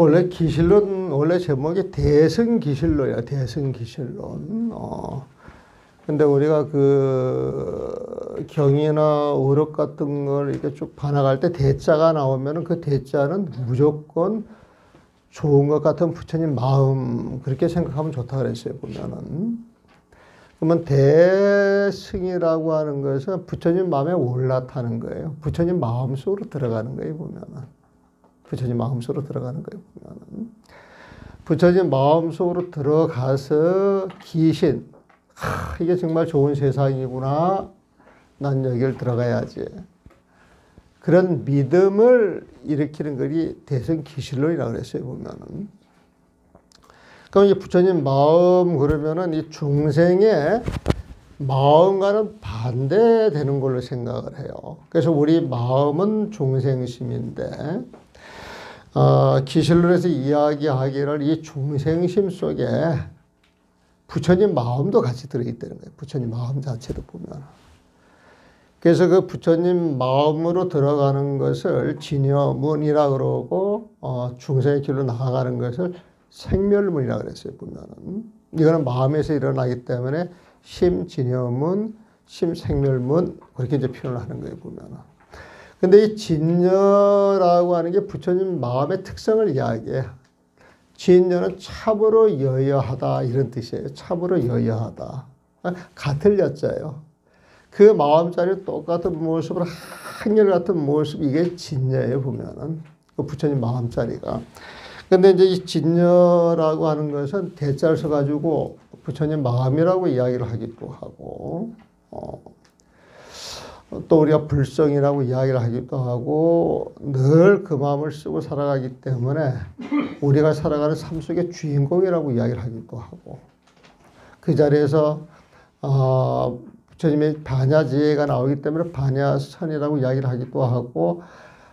원래 기실론, 원래 제목이 대승기실론이야, 대승기실론. 근데 우리가 그 경이나 어록 같은 걸 이렇게 쭉 반항할 때 대자가 나오면은 그 대자는 무조건 좋은 것 같은 부처님 마음, 그렇게 생각하면 좋다 그랬어요, 보면은. 그러면 대승이라고 하는 것은 부처님 마음에 올라타는 거예요. 부처님 마음 속으로 들어가는 거예요, 보면은. 부처님 마음 속으로 들어가는 거예요, 보면은. 부처님 마음 속으로 들어가서 기신, 이게 정말 좋은 세상이구나. 난 여기를 들어가야지. 그런 믿음을 일으키는 것이 대승기실론이라고 그랬어요, 보면은. 그럼 이 부처님 마음 그러면은 이 중생의 마음과는 반대되는 걸로 생각을 해요. 그래서 우리 마음은 중생심인데, 기실론에서 이야기하기를 이 중생심 속에 부처님 마음도 같이 들어있다는 거예요. 부처님 마음 자체도 보면. 그래서 그 부처님 마음으로 들어가는 것을 진여문이라 그러고, 중생의 길로 나아가는 것을 생멸문이라 그랬어요, 보면은. 이거는 마음에서 일어나기 때문에 심진여문, 심생멸문, 그렇게 이제 표현을 하는 거예요, 보면은. 근데 이 진여라고 하는 게 부처님 마음의 특성을 이야기해. 진여는 참으로 여여하다 이런 뜻이에요. 참으로 여여하다. 같을 여자예요. 그 마음자리 똑같은 모습으로 한결같은 모습, 이게 진여예요, 보면은. 그 부처님 마음자리가. 근데 이제 이 진여라고 하는 것은 대자를 써가지고 부처님 마음이라고 이야기를 하기도 하고, 또 우리가 불성이라고 이야기를 하기도 하고, 늘 그 마음을 쓰고 살아가기 때문에 우리가 살아가는 삶 속의 주인공이라고 이야기를 하기도 하고, 그 자리에서 부처님의 반야지혜가 나오기 때문에 반야선이라고 이야기를 하기도 하고,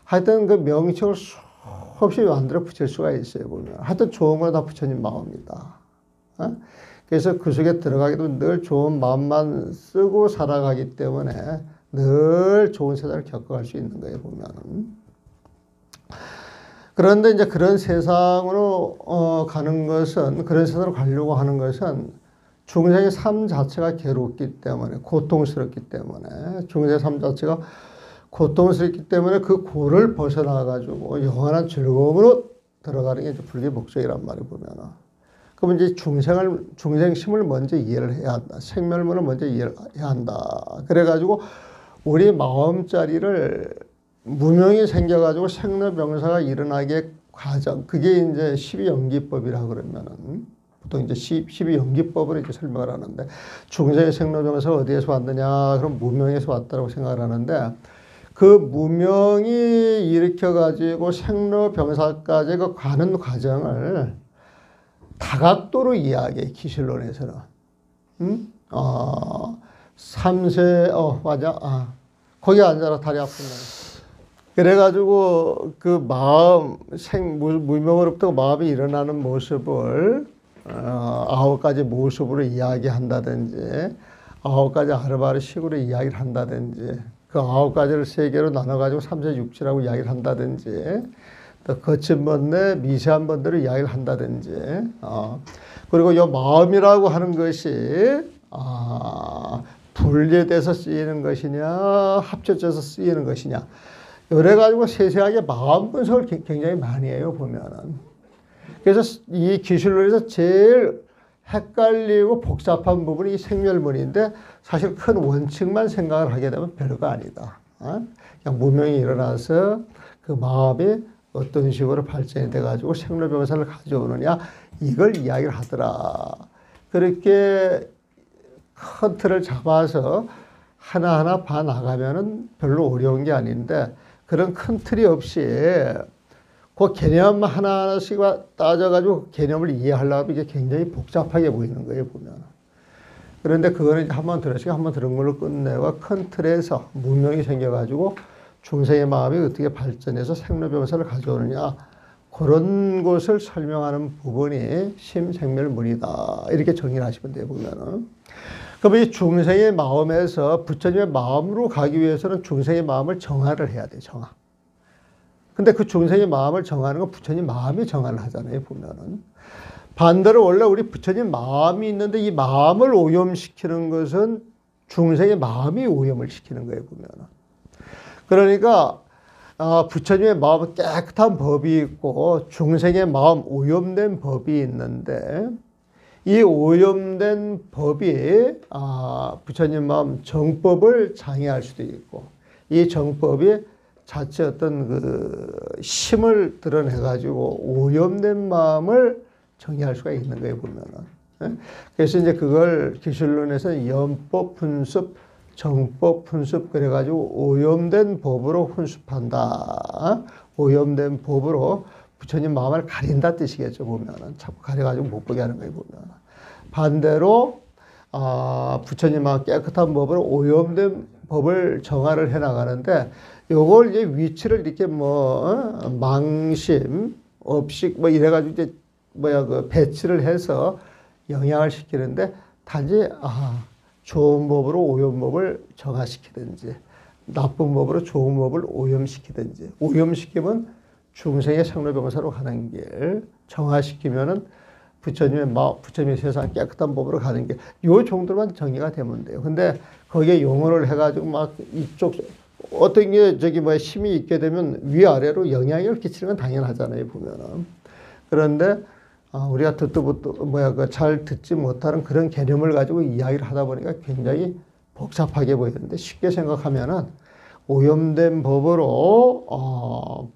하여튼 그 명칭을 수없이 만들어 붙일 수가 있어요, 보면. 하여튼 좋은 건 다 부처님 마음이다. 그래서 그 속에 들어가게 되면 늘 좋은 마음만 쓰고 살아가기 때문에 늘 좋은 세상을 겪어갈 수 있는 거예요, 보면은. 그런데 이제 그런 세상으로 가는 것은, 그런 세상으로 가려고 하는 것은 중생의 삶 자체가 괴롭기 때문에, 고통스럽기 때문에, 중생의 삶 자체가 고통스럽기 때문에 그 고를 벗어나가지고 영원한 즐거움으로 들어가는 게 이제 불교의 목적이란 말이에요, 보면은. 그러면 이제 중생심을 먼저 이해를 해야 한다. 생멸문을 먼저 이해를 해야 한다. 그래가지고 우리 마음자리를 무명이 생겨가지고 생로병사가 일어나게 과정, 그게 이제 12연기법이라 그러면은, 보통 이제 12연기법을 이렇게 설명을 하는데, 중생의 생로병사가 어디에서 왔느냐, 그럼 무명에서 왔다고 생각을 하는데, 그 무명이 일으켜가지고 생로병사까지 그 가는 과정을 다각도로 이야기해, 기실론에서는. 삼세, 맞아. 거기 앉아라, 다리 아프네. 그래가지고 그 마음, 무명으로부터 마음이 일어나는 모습을 9가지 모습으로 이야기한다든지, 9가지 아르바르 식으로 이야기를 한다든지, 그 9가지를 3개로 나눠가지고 삼세육지라고 이야기를 한다든지, 또 거친 번뇌, 미세한 번뇌를 이야기를 한다든지, 그리고 이 마음이라고 하는 것이 분리돼서 쓰이는 것이냐, 합쳐져서 쓰이는 것이냐, 이래가지고 세세하게 마음 분석을 굉장히 많이 해요, 보면은. 그래서 이 기술론에서 제일 헷갈리고 복잡한 부분이 이 생멸문인데, 사실 큰 원칙만 생각을 하게 되면 별거 아니다. 그냥 무명이 일어나서 그 마음이 어떤 식으로 발전이 돼가지고 생로병사를 가져오느냐, 이걸 이야기를 하더라. 그렇게 큰 틀을 잡아서 하나하나 봐나가면은 별로 어려운 게 아닌데, 그런 큰 틀이 없이 그 개념 하나하나씩 따져가지고 개념을 이해하려면 이게 굉장히 복잡하게 보이는 거예요, 보면. 그런데 그거는 한번 들으시고 한번 들은 걸로 끝내고 큰 틀에서 무명이 생겨가지고 중생의 마음이 어떻게 발전해서 생로병사를 가져오느냐, 그런 것을 설명하는 부분이 심생멸문이다. 이렇게 정의를 하시면 돼요, 보면은. 그럼 이 중생의 마음에서 부처님의 마음으로 가기 위해서는 중생의 마음을 정화를 해야 돼, 정화. 근데 그 중생의 마음을 정하는 건 부처님 마음이 정하는 하잖아요, 보면은. 반대로 원래 우리 부처님 마음이 있는데 이 마음을 오염시키는 것은 중생의 마음이 오염을 시키는 거예요, 보면은. 그러니까 부처님의 마음은 깨끗한 법이 있고 중생의 마음 오염된 법이 있는데 이 오염된 법이 부처님 마음 정법을 장애할 수도 있고 이 정법이 자체 어떤 그 힘을 드러내 가지고 오염된 마음을 정의할 수가 있는 거예요, 보면은. 그래서 이제 그걸 기술론에서는 연법 분습, 정법 분습 그래가지고 오염된 법으로 훈습한다. 오염된 법으로 부처님 마음을 가린다 뜻이겠죠, 보면은. 자꾸 가려가지고 못 보게 하는 거예요, 보면은. 반대로 부처님 마음 깨끗한 법으로 오염된 법을 정화를 해 나가는데 요걸 이제 위치를 이렇게 망심, 업식 이래가지고 이제 그 배치를 해서 영향을 시키는데 단지 좋은 법으로 오염법을 정화시키든지 나쁜 법으로 좋은 법을 오염시키든지 오염시키면 중생의 생로병사로 가는 길 정화시키면은 부처님의 마음, 부처님의 세상 깨끗한 법으로 가는 길 요 정도만 정리가 되면 돼요. 근데 거기에 용어를 해가지고 막 이쪽 어떤 게 힘이 있게 되면 위아래로 영향을 끼치는 건 당연하잖아요, 보면은. 그런데 우리가 잘 듣지 못하는 그런 개념을 가지고 이야기를 하다 보니까 굉장히 복잡하게 보이는데 쉽게 생각하면은 오염된 법으로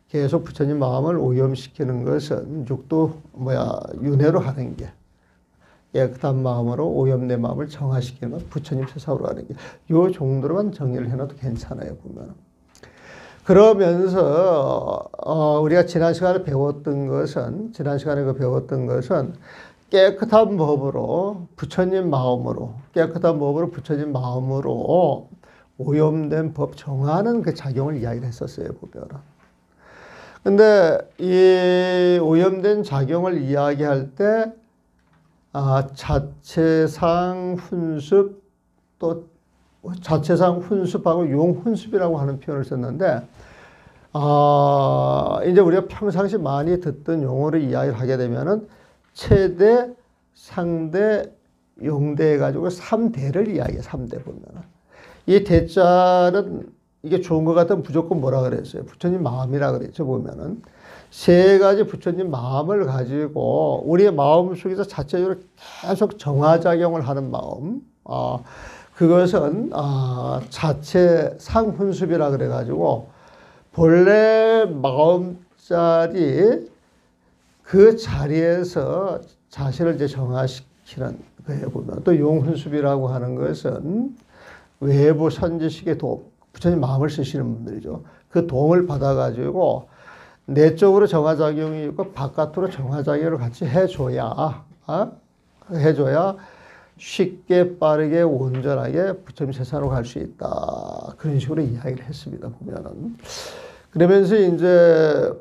계속 부처님 마음을 오염시키는 것은 육도 윤회로 하는 게 깨끗한 마음으로 오염된 마음을 정화시키는 건 부처님 세상으로 하는 게 요 정도로만 정리를 해놔도 괜찮아요, 보면. 그러면서 우리가 지난 시간에 배웠던 것은 깨끗한 법으로 부처님 마음으로 깨끗한 법으로 부처님 마음으로 오염된 법 정하는 그 작용을 이야기를 했었어요, 보면. 근데 이 오염된 작용을 이야기할 때 자체상 훈습 또 자체상 훈습하고 용훈습이라고 하는 표현을 썼는데 이제 우리가 평상시 많이 듣던 용어를 이야기를 하게 되면은 최대, 상대, 용대 해가지고 3대를 이야기해요. 3대 보면은. 이 대자는 이게 좋은 것 같으면 무조건 뭐라 그랬어요? 부처님 마음이라 그랬죠, 보면은. 세 가지 부처님 마음을 가지고 우리의 마음 속에서 자체적으로 계속 정화작용을 하는 마음. 그것은 자체 상훈습이라 그래가지고 본래 마음자리 그 자리에서 자신을 이제 정화시키는 거예요, 보면. 또 용훈습이라고 하는 것은 외부 선지식의 도, 부처님 마음을 쓰시는 분들이죠. 그 도움을 받아가지고 내적으로 정화작용이 있고 바깥으로 정화작용을 같이 해줘야 쉽게 빠르게 온전하게 부처님 세상으로 갈 수 있다. 그런 식으로 이야기를 했습니다, 보면은. 그러면서 이제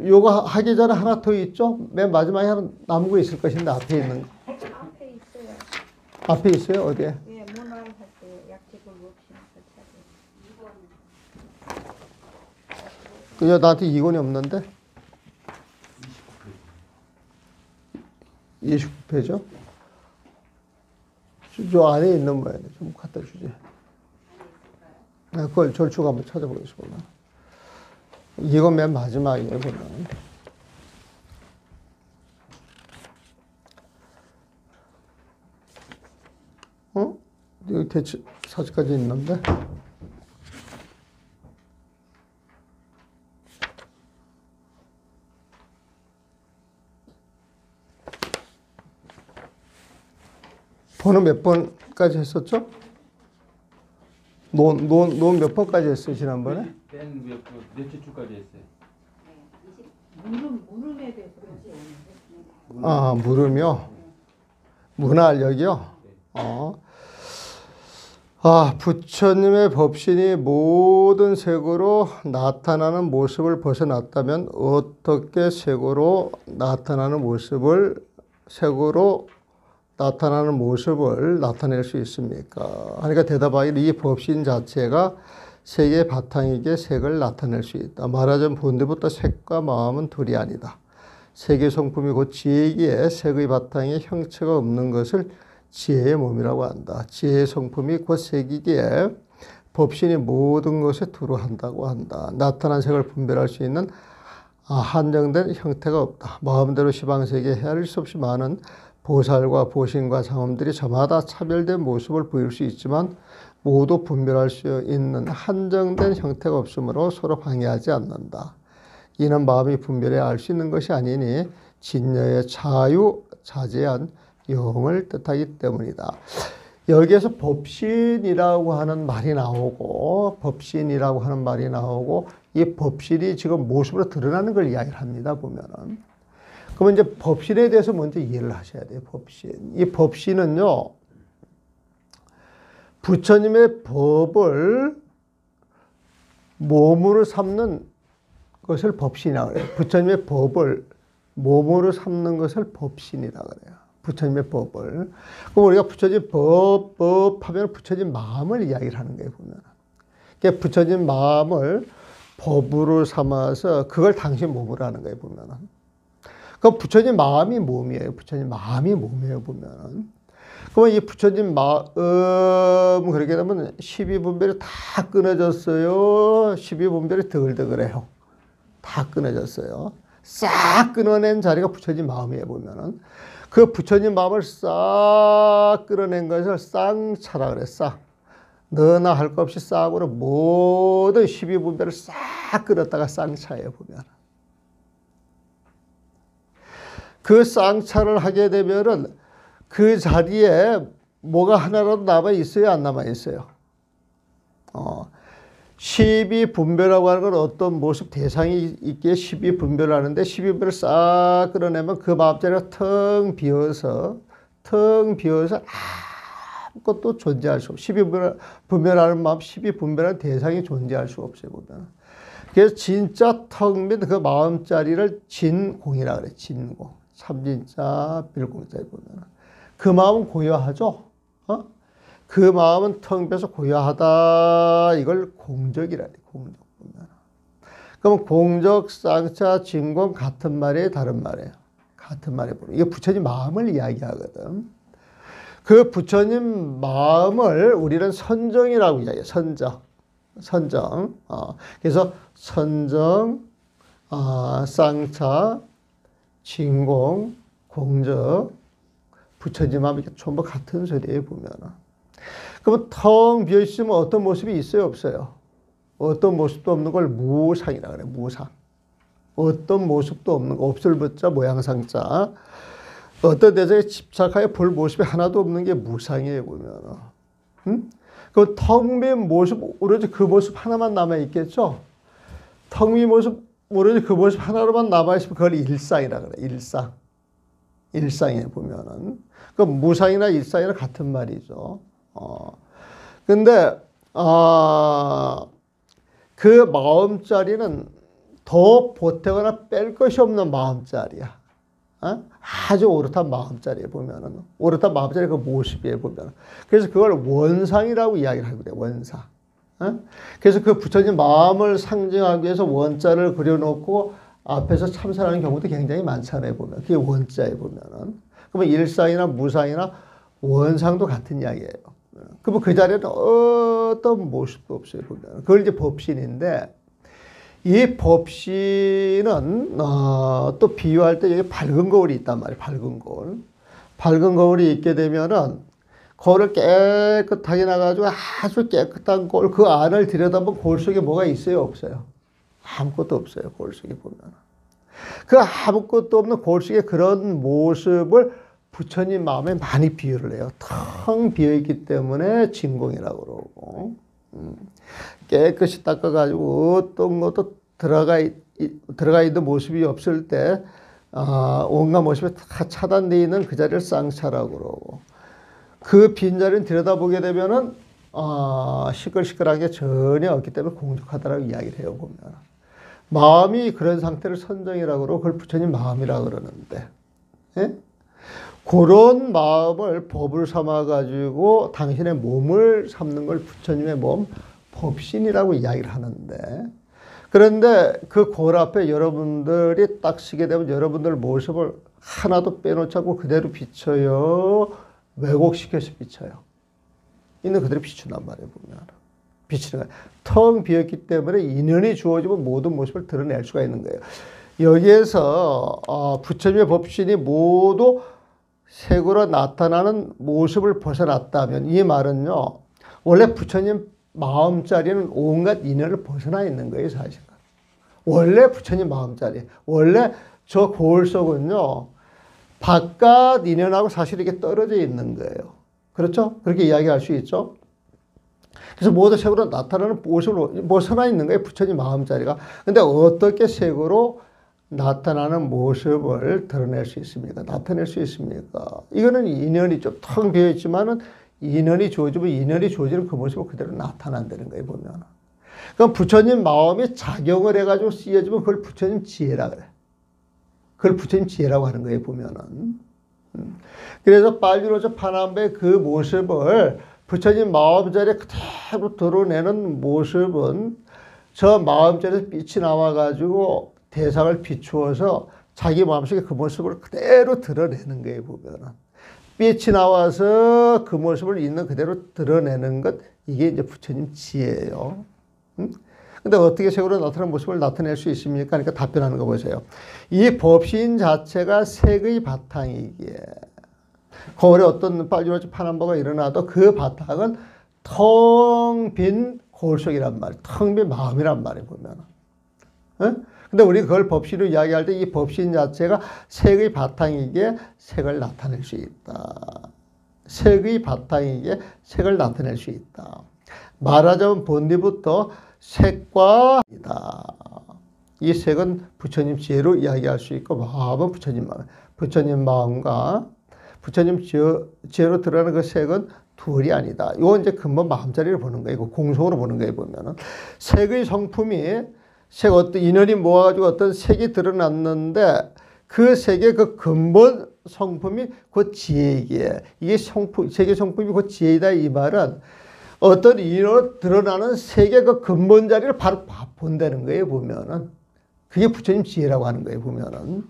요거 하기 전에 하나 더 있죠? 맨 마지막에 하나 남은 거 있을 것인데 앞에 있는 거. 앞에 있어요. 앞에 있어요? 어디에? 예, 문화할 때 약식을 없이 그냥 나한테 2권이 없는데? 29페이지요? 저 안에 있는 모양이네. 좀 갖다 주지. 그걸 절추가 한번 찾아보겠습니다. 이건 맨 마지막이에요, 보면. 여기 대체 사진까지 있는데? 번호 몇 번까지 했었죠? 논 몇 번까지 했어요, 지난번에? 몇째 주까지 했어요? 물음에 대해서 물음이요? 문화알력이요? 부처님의 법신이 모든 색으로 나타나는 모습을 벗어났다면 어떻게 색으로 나타나는 모습을 나타낼 수 있습니까? 그러니까 대답하기를 이 법신 자체가 색의 바탕이기에 색을 나타낼 수 있다. 말하자면 본디부터 색과 마음은 둘이 아니다. 색의 성품이 곧 지혜이기에 색의 바탕에 형체가 없는 것을 지혜의 몸이라고 한다. 지혜의 성품이 곧 색이기에 법신이 모든 것에 두루한다고 한다. 나타난 색을 분별할 수 있는 한정된 형태가 없다. 마음대로 시방세계에 헤아릴 수 없이 많은 보살과 보신과 상엄들이 저마다 차별된 모습을 보일 수 있지만 모두 분별할 수 있는 한정된 형태가 없으므로 서로 방해하지 않는다. 이는 마음이 분별해 알 수 있는 것이 아니니 진여의 자유자재한 영을 뜻하기 때문이다. 여기에서 법신이라고 하는 말이 나오고 이 법신이 지금 모습으로 드러나는 걸 이야기를 합니다. 보면은. 그러면 이제 법신에 대해서 먼저 이해를 하셔야 돼요. 법신. 이 법신은요. 부처님의 법을 몸으로 삼는 것을 법신이라고 그래요. 부처님의 법을 몸으로 삼는 것을 법신이라고 그래요. 부처님의 법을. 그럼 우리가 부처님 법 하면 부처님 마음을 이야기를 하는 거예요, 보면. 그러니까 부처님 마음을 법으로 삼아서 그걸 당신 몸으로 하는 거예요, 보면은. 그럼 부처님 마음이 몸이에요. 부처님 마음이 몸이에요, 보면은. 그러면 이 부처님 마음, 그렇게 되면 12분별이 다 끊어졌어요. 12분별이 덜덜해요. 다 끊어졌어요. 싹 끊어낸 자리가 부처님 마음이에요, 보면은. 그 부처님 마음을 싹 끌어낸 것을 쌍차라 그래, 싹. 너나 할 것 없이 싹으로 모든 12분별을 싹 끌었다가 쌍차예요, 보면. 그 쌍차를 하게 되면은 그 자리에 뭐가 하나라도 남아 있어요, 안 남아 있어요? 12분별이라고 하는 건 어떤 모습 대상이 있기에 12분별을 하는데 12분별을 싹 끌어내면 그 마음자리가 텅 비어서 아무것도 존재할 수 없어요. 12분별하는 마음, 12분별하는 대상이 존재할 수 없어요, 보면. 그래서 진짜 텅 빈 그 마음자리를 진공이라고 그래요, 진공. 참진자, 빌공자 보면. 그 마음은 고요하죠? 그 마음은 텅 비어서 고요하다. 이걸 공적이라 해요. 공적 보면. 그럼 공적, 쌍차, 진공 같은 말이에요, 다른 말이에요? 같은 말이에요. 이게 부처님 마음을 이야기하거든. 그 부처님 마음을 우리는 선정이라고 이야기해요. 선정. 그래서 선정, 쌍차, 진공, 공적, 부처님 마음이 전부 같은 소리예요, 보면은. 그러면 텅 비어있으면 어떤 모습이 있어요, 없어요? 어떤 모습도 없는 걸 무상이라 그래요, 무상. 어떤 모습도 없는 거, 없을 붙자, 모양상자. 어떤 대상에 집착하여 볼 모습이 하나도 없는 게 무상이에요, 보면. 그 텅 빈 모습, 오로지 그 모습 하나만 남아있겠죠? 텅 빈 모습, 오로지 그 모습 하나로만 남아있으면 그걸 일상이라 그래요, 일상. 일상에 보면은. 그 무상이나 일상이랑 같은 말이죠. 근데, 그 마음자리는 더 보태거나 뺄 것이 없는 마음자리야. 아주 오롯한 마음자리에 보면은. 오롯한 마음자리 그 모습에 보면은. 그래서 그걸 원상이라고 이야기를 하게 돼요, 원상. 그래서 그 부처님 마음을 상징하기 위해서 원자를 그려놓고 앞에서 참선하는 경우도 굉장히 많잖아요, 보면. 그게 원자에 보면은. 그러면 일상이나 무상이나 원상도 같은 이야기예요. 그러면 그 자리에는 어떤 모습도 없어요, 보면. 그걸 이제 법신인데, 이 법신은, 또 비유할 때 여기 밝은 거울이 있단 말이에요, 밝은 거울. 밝은 거울이 있게 되면은, 거울을 깨끗하게 나가지고 아주 깨끗한 거울, 그 안을 들여다보면 거울 속에 뭐가 있어요, 없어요? 아무것도 없어요, 거울 속에 보면. 그 아무것도 없는 거울 속에 그런 모습을 부처님 마음에 많이 비유를 해요. 텅 비어있기 때문에 진공이라고 그러고. 깨끗이 닦아가지고 어떤 것도 들어가 있는 모습이 없을 때, 온갖 모습이 다 차단되어 있는 그 자리를 쌍차라고 그러고. 그 빈자리를 들여다보게 되면은, 시끌시끌한 게 전혀 없기 때문에 공적하다라고 이야기를 해요, 보면. 마음이 그런 상태를 선정이라고 그러고, 그걸 부처님 마음이라고 그러는데, 예? 그런 마음을 법을 삼아가지고 당신의 몸을 삼는 걸 부처님의 몸, 법신이라고 이야기를 하는데, 그런데 그 골 앞에 여러분들이 딱 서게 되면 여러분들 모습을 하나도 빼놓지 않고 그대로 비춰요. 왜곡시켜서 비춰요. 있는 그대로 비춘단 말이에요. 보면 비치는 거예요. 텅 비었기 때문에 인연이 주어지면 모든 모습을 드러낼 수가 있는 거예요. 여기에서 부처님의 법신이 모두 색으로 나타나는 모습을 벗어났다면, 이 말은요, 원래 부처님 마음자리는 온갖 인연을 벗어나 있는 거예요, 사실은. 원래 부처님 마음자리, 원래 저 거울 속은요, 바깥 인연하고 사실 이게 떨어져 있는 거예요. 그렇죠? 그렇게 이야기할 수 있죠? 그래서 모두 색으로 나타나는 모습으로 벗어나 있는 거예요, 부처님 마음자리가. 근데 어떻게 색으로 나타나는 모습을 드러낼 수 있습니까? 나타낼 수 있습니까? 이거는 인연이 좀 텅 비어 있지만은 인연이 주어지면 인연이 주어지는 그 모습을 그대로 나타난다는 거예요, 보면. 그럼 부처님 마음이 작용을 해가지고 쓰여지면 그걸 부처님 지혜라 그래. 그걸 부처님 지혜라고 하는 거예요, 보면은. 그래서 빨주노초 파남배의 그 모습을 부처님 마음자리에 그대로 드러내는 모습은 저 마음자리에서 빛이 나와가지고 대상을 비추어서 자기 마음속에 그 모습을 그대로 드러내는 거예요, 보면은. 빛이 나와서 그 모습을 있는 그대로 드러내는 것, 이게 이제 부처님 지혜예요. 근데 어떻게 색으로 나타나는 모습을 나타낼 수 있습니까? 그러니까 답변하는 거 보세요. 이 법신 자체가 색의 바탕이기에 거울에 어떤 빨주노초 파남보가 일어나도 그 바탕은 텅 빈 거울 속이란 말이에요. 텅 빈 마음이란 말이에요, 보면. 근데 우리 그걸 법신으로 이야기할 때 이 법신 자체가 색의 바탕이기에 색을 나타낼 수 있다. 색의 바탕이기에 색을 나타낼 수 있다. 말하자면 본디부터 색과이다. 이 색은 부처님 지혜로 이야기할 수 있고, 마음은 부처님 마음. 부처님 마음과 부처님 지혜로 드러나는 그 색은 둘이 아니다. 이건 이제 근본 마음자리를 보는 거예요. 공성으로 보는 거예요, 보면은. 색의 성품이 어떤 인연이 모아가지고 어떤 색이 드러났는데 그 색의 그 근본 성품이 그 지혜이기에, 이게 색의 성품이 그 지혜이다, 이 말은 어떤 인연으로 드러나는 색의 그 근본 자리를 바로 본다는 거예요, 보면은. 그게 부처님 지혜라고 하는 거예요, 보면은.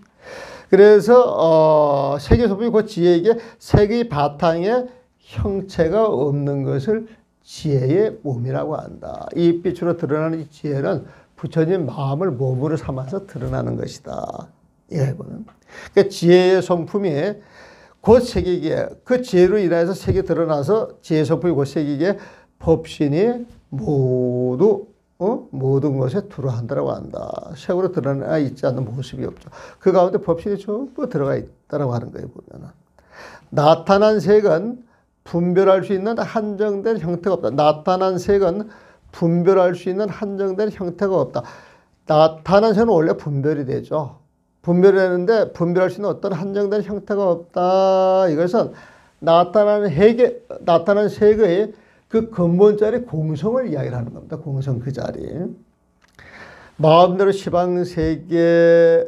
그래서 색의 성품이 그 지혜이기에 색의 바탕에 형체가 없는 것을 지혜의 몸이라고 한다. 이 빛으로 드러나는 이 지혜는 부처님 마음을 몸으로 삼아서 드러나는 것이다. 이거는. 그러니까 지혜의 성품이 곧 색이기에, 그 지혜로 인해서 색이 드러나서 지혜의 성품이 곧 색이기에 법신이 모두 모든 것에 들어간다고 한다. 색으로 드러나 있지 않는 모습이 없죠. 그 가운데 법신이 전부 들어가 있다고 하는 거예요, 보면은. 나타난 색은 분별할 수 있는 한정된 형태가 없다. 나타난 색은 분별할 수 있는 한정된 형태가 없다. 나타난 색은 원래 분별이 되죠. 분별하는데 분별할 수 있는 어떤 한정된 형태가 없다. 이것은 나타나는 색의 그 근본 자리 공성을 이야기를 하는 겁니다. 공성 그 자리. 마음대로 시방세계에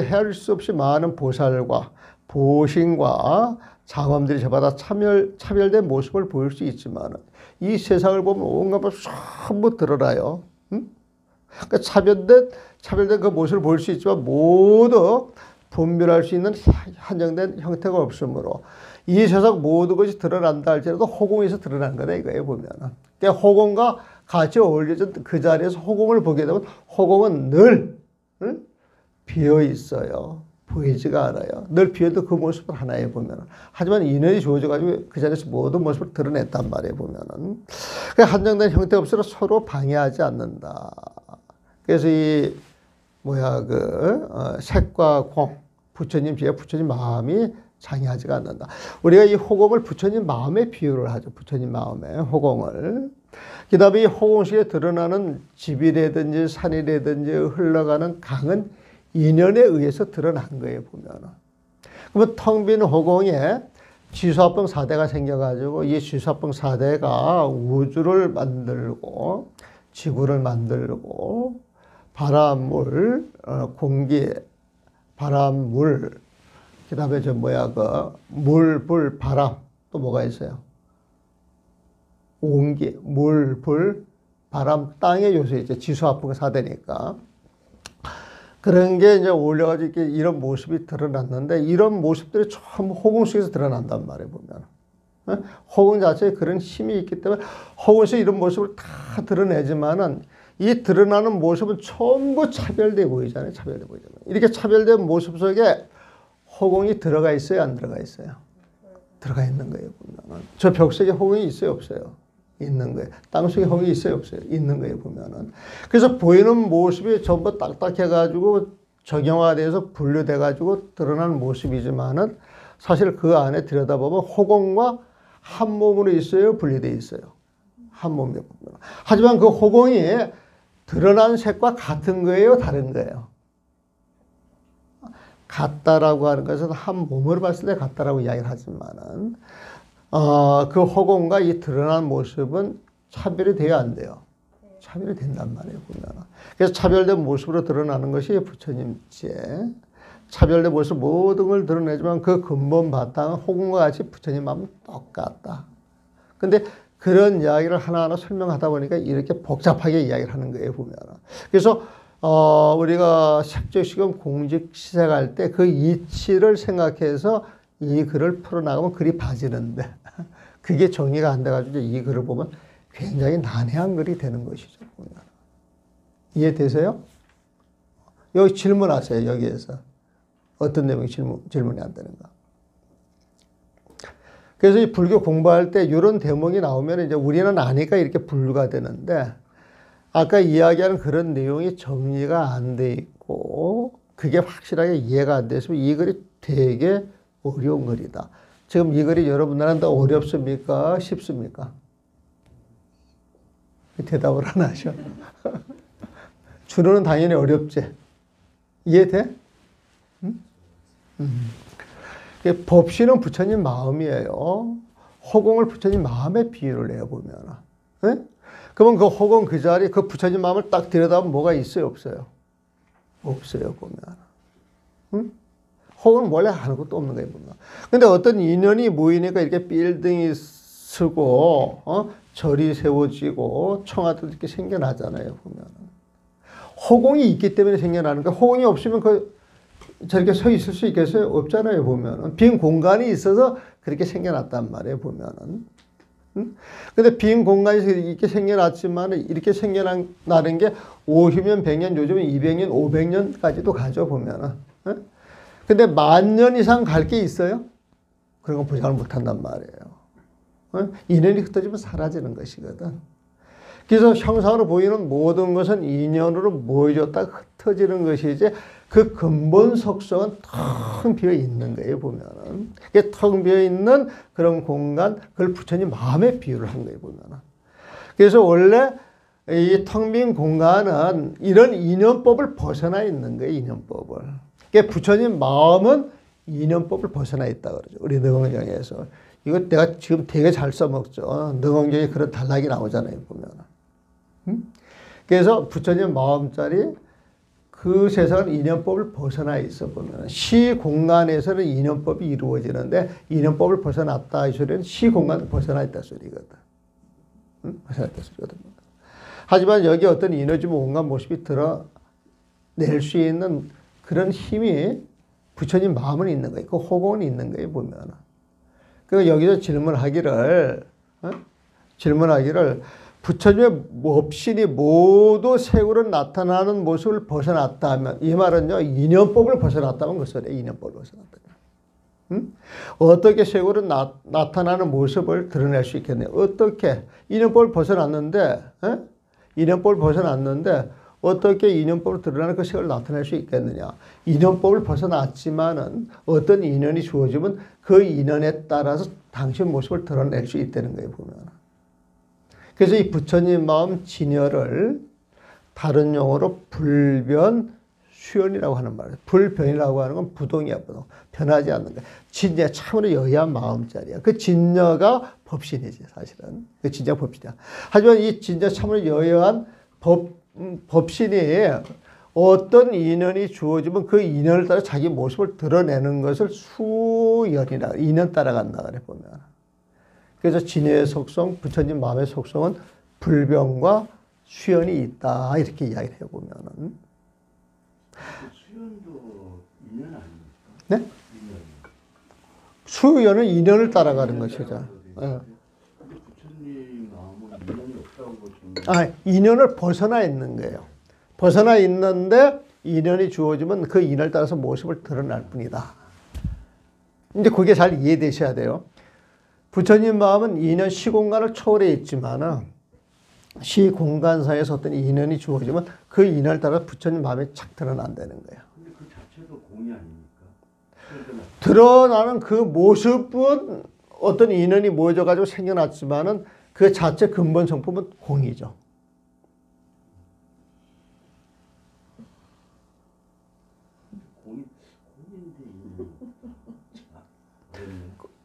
헤아릴 수 없이 많은 보살과 보신과 장엄들이 저마다 차별된 모습을 보일 수 있지만 이 세상을 보면 온갖 것 전부 드러나요. 그러니까 차별된 그 모습을 보일 수 있지만 모두 분별할 수 있는 한정된 형태가 없으므로 이 세상 모든 것이 드러난다 할지라도 허공에서 드러난 거다 이거예요, 보면은. 그러니까 허공과 같이 어울려진 그 자리에서 허공을 보게 되면 허공은 늘 비어 있어요. 보이지가 않아요. 늘 비어도 그 모습을 하나에 보면은. 하지만 인연이 주어져가지고 그 자리에서 모든 모습을 드러냈단 말이에요, 보면은. 그 한정된 형태 없이로 서로 방해하지 않는다. 그래서 색과 공, 부처님 지혜, 부처님 마음이 장애하지가 않는다. 우리가 이 호공을 부처님 마음에 비유를 하죠. 부처님 마음에 호공을. 그 다음에 이 호공 속에 드러나는 집이라든지 산이라든지 흘러가는 강은 인연에 의해서 드러난 거예요, 보면은. 그러면 텅 빈 호공에 지수합봉 4대가 생겨가지고 이 지수합봉 4대가 우주를 만들고 지구를 만들고 바람, 물, 공기, 바람, 물, 그 다음에 물, 불, 바람, 또 뭐가 있어요? 온기, 물, 불, 바람, 땅의 요소 있죠. 지수화풍 4대니까. 그런 게 이제 올려가지고 이렇게 이런 모습이 드러났는데 이런 모습들이 전부 호공 속에서 드러난단 말이에요, 보면. 호공 자체에 그런 힘이 있기 때문에 호공 속에 이런 모습을 다 드러내지만은 이 드러나는 모습은 전부 차별돼 보이잖아요. 차별돼 보이잖아요. 이렇게 차별된 모습 속에 호공이 들어가 있어요, 안 들어가 있어요? 들어가 있는 거예요, 보면. 저 벽 속에 호공이 있어요, 없어요? 있는 거예요. 땅 속에 호공이 있어요, 없어요? 있는 거예요, 보면은. 그래서 보이는 모습이 전부 딱딱해가지고 정형화돼서 분류돼가지고 드러나는 모습이지만은 사실 그 안에 들여다보면 호공과 한 몸으로 있어요, 분리돼 있어요? 한 몸이에요. 하지만 그 호공이 드러난 색과 같은 거예요, 다른 거예요? 같다라고 하는 것은 한 몸으로 봤을 때 같다라고 이야기를 하지만은 그 호공과 이 드러난 모습은 차별이 돼야 안 돼요. 차별이 된단 말이에요, 보면. 그래서 차별된 모습으로 드러나는 것이 부처님지에 차별된 모습 모든 걸 드러내지만 그 근본 바탕은 호공과 같이 부처님 마음은 똑같다. 근데 그런 이야기를 하나하나 설명하다 보니까 이렇게 복잡하게 이야기를 하는 거예요, 보면. 그래서 우리가 색조시금 공직 시작할 때 그 이치를 생각해서 이 글을 풀어나가면 글이 봐지는데 그게 정리가 안 돼가지고 이 글을 보면 굉장히 난해한 글이 되는 것이죠. 보면. 이해되세요? 여기 질문하세요. 여기에서. 어떤 내용이 질문이 안 되는가. 그래서 이 불교 공부할 때 이런 대목이 나오면 이제 우리는 아니까 이렇게 분류가 되는데 아까 이야기하는 그런 내용이 정리가 안 돼 있고 그게 확실하게 이해가 안 됐으면 이 글이 되게 어려운 글이다. 지금 이 글이 여러분들한테 어렵습니까? 쉽습니까? 대답을 안 하셔. 준호는 당연히 어렵지. 이해돼? 응? 법신은 부처님 마음이에요. 호공을 부처님 마음에 비유를 해요, 보면. 네? 그러면 그 호공 그 자리, 그 부처님 마음을 딱 들여다보면 뭐가 있어요, 없어요? 없어요, 보면. 응? 호공은 원래 아무것도 없는 거예요, 보면. 근데 어떤 인연이 모이니까 이렇게 빌딩이 쓰고, 절이 세워지고, 청아도 이렇게 생겨나잖아요, 보면. 호공이 있기 때문에 생겨나는 거예요. 호공이 없으면 저렇게 서 있을 수 있겠어요? 없잖아요, 보면은. 빈 공간이 있어서 그렇게 생겨났단 말이에요, 보면은. 근데 빈 공간이 이렇게 생겨났지만 이렇게 생겨나는 게 50년, 100년, 요즘은 200년, 500년까지도 가죠, 보면은. 근데 10,000년 이상 갈 게 있어요? 그런 건 보장을 못 한단 말이에요. 인연이 흩어지면 사라지는 것이거든. 그래서 형상으로 보이는 모든 것은 인연으로 모여졌다 흩어지는 것이지 그 근본 속성은 텅 비어 있는 거예요, 보면은. 이게 텅 비어 있는 그런 공간, 그걸 부처님 마음에 비유를 한 거예요, 보면은. 그래서 원래 이 텅 빈 공간은 이런 인연법을 벗어나 있는 거예요, 인연법을. 그러니까 부처님 마음은 인연법을 벗어나 있다 그러죠. 우리 능언경에서. 이거 내가 지금 되게 잘 써먹죠. 능언경에 그런 단락이 나오잖아요, 보면은. 그래서 부처님 마음자리 그 세상은 인연법을 벗어나 있어 보면 시공간에서는 인연법이 이루어지는데 인연법을 벗어났다 이 소리는 시공간을 벗어나 있다 소리거든. 벗어나 있다 소리거든. 하지만 여기 어떤 에너지 온갖 모습이 드러낼 수 있는 그런 힘이 부처님 마음은 있는 거예요. 그 호공은 있는 거예요, 보면. 그 여기서 질문하기를 부처님의 법신이 모두 색으로 나타나는 모습을 벗어났다 하면 이 말은요 인연법을 벗어났다면 그 소리예요. 인연법을 벗어났다. 어떻게 색으로 나타나는 모습을 드러낼 수 있겠네요. 어떻게 인연법을 벗어났는데 어떻게 인연법을 드러나는 그 색을 나타낼 수 있겠느냐. 인연법을 벗어났지만은 어떤 인연이 주어지면 그 인연에 따라서 당신 모습을 드러낼 수 있다는 거예요, 보면. 그래서 이 부처님 마음 진여를 다른 용어로 불변수연이라고 하는 말이에요. 불변이라고 하는 건 부동이야, 부동. 변하지 않는 거야. 진여, 참으로 여야한 마음자리야. 그 진여가 법신이지, 사실은. 그 진여가 법신이야. 하지만 이 진여 참으로 여야한 법신이 어떤 인연이 주어지면 그 인연을 따라 자기 모습을 드러내는 것을 수연이라, 인연 따라간다, 그래, 보면. 그래서 진여의 속성, 부처님 마음의 속성은 불병과 수연이 있다. 이렇게 이야기를 해보면은. 수연도 인연 아닙니까? 네? 인연. 수연은 인연을 따라가는 것이죠. 예. 근데 부처님 마음은 인연이 없다고 보시면 인연을 벗어나 있는 거예요. 벗어나 있는데 인연이 주어지면 그 인연을 따라서 모습을 드러날 뿐이다. 이제 그게 잘 이해되셔야 돼요. 부처님 마음은 인연 시공간을 초월해 있지만은 시공간사에서 어떤 인연이 주어지면 그 인연을 따라 부처님 마음에 착 드러난다는 거예요. 근데 그 자체도 공이 아닙니까? 드러나는 그 모습은 어떤 인연이 모여져가지고 생겨났지만은 그 자체 근본 성품은 공이죠. 공인데 인연이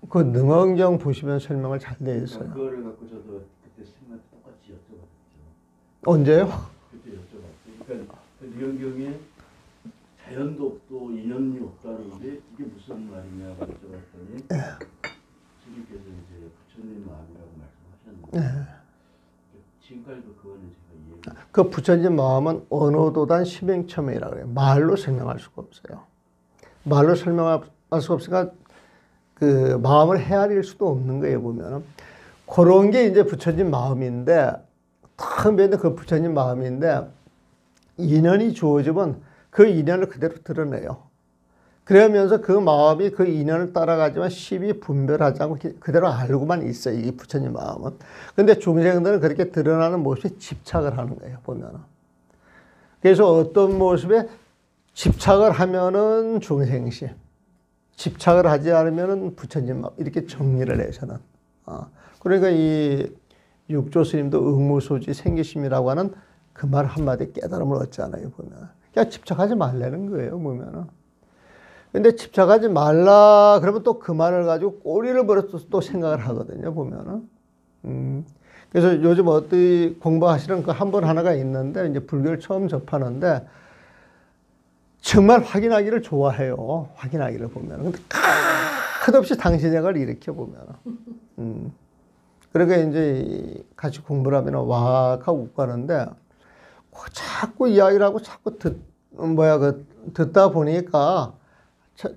그 능언경 보시면 설명을 잘 되어 있어요. 그거를 갖고 저도 그때 선생님한테 똑같이 여쭤봤죠. 언제요? 그때 여쭤봤어요. 그러니까 그 능언경에 자연도 없고 인연이 없다는 게 이게 무슨 말이냐고 여쭤봤더니 스님께서 이제 부처님 마음이라고 말씀하셨는데 지금까지도 그거는 제가 이해가 그 부처님 마음은 언어도단 심행처명이라고 그래요. 말로 설명할 수가 없어요. 말로 설명할 수가 없으니까 그 마음을 헤아릴 수도 없는 거예요, 보면은. 그런 게 이제 부처님 마음인데, 탁 매는 그 부처님 마음인데, 인연이 주어지면 그 인연을 그대로 드러내요. 그러면서 그 마음이 그 인연을 따라가지만 십이 분별하지 않고 그대로 알고만 있어요, 이 부처님 마음은. 근데 중생들은 그렇게 드러나는 모습에 집착을 하는 거예요, 보면은. 그래서 어떤 모습에 집착을 하면은 중생심, 집착을 하지 않으면은 부처님 마음, 이렇게 정리를 해요, 저는. 그러니까 이 육조 스님도 응무소지 생기심이라고 하는 그 말 한마디 깨달음을 얻잖아요, 보면. 그냥 집착하지 말라는 거예요, 보면은. 근데 집착하지 말라 그러면 또 그 말을 가지고 꼬리를 버려서 또 생각을 하거든요, 보면은. 그래서 요즘 어디 공부하시는 그 한 분 하나가 있는데 이제 불교를 처음 접하는데 정말 확인하기를 좋아해요. 확인하기를 보면. 근데 끝없이 당신약을 일으켜 보면. 그러니까 이제 같이 공부를 하면 와하고 웃고 가는데 자꾸 이야기를 하고 자꾸 듣다 보니까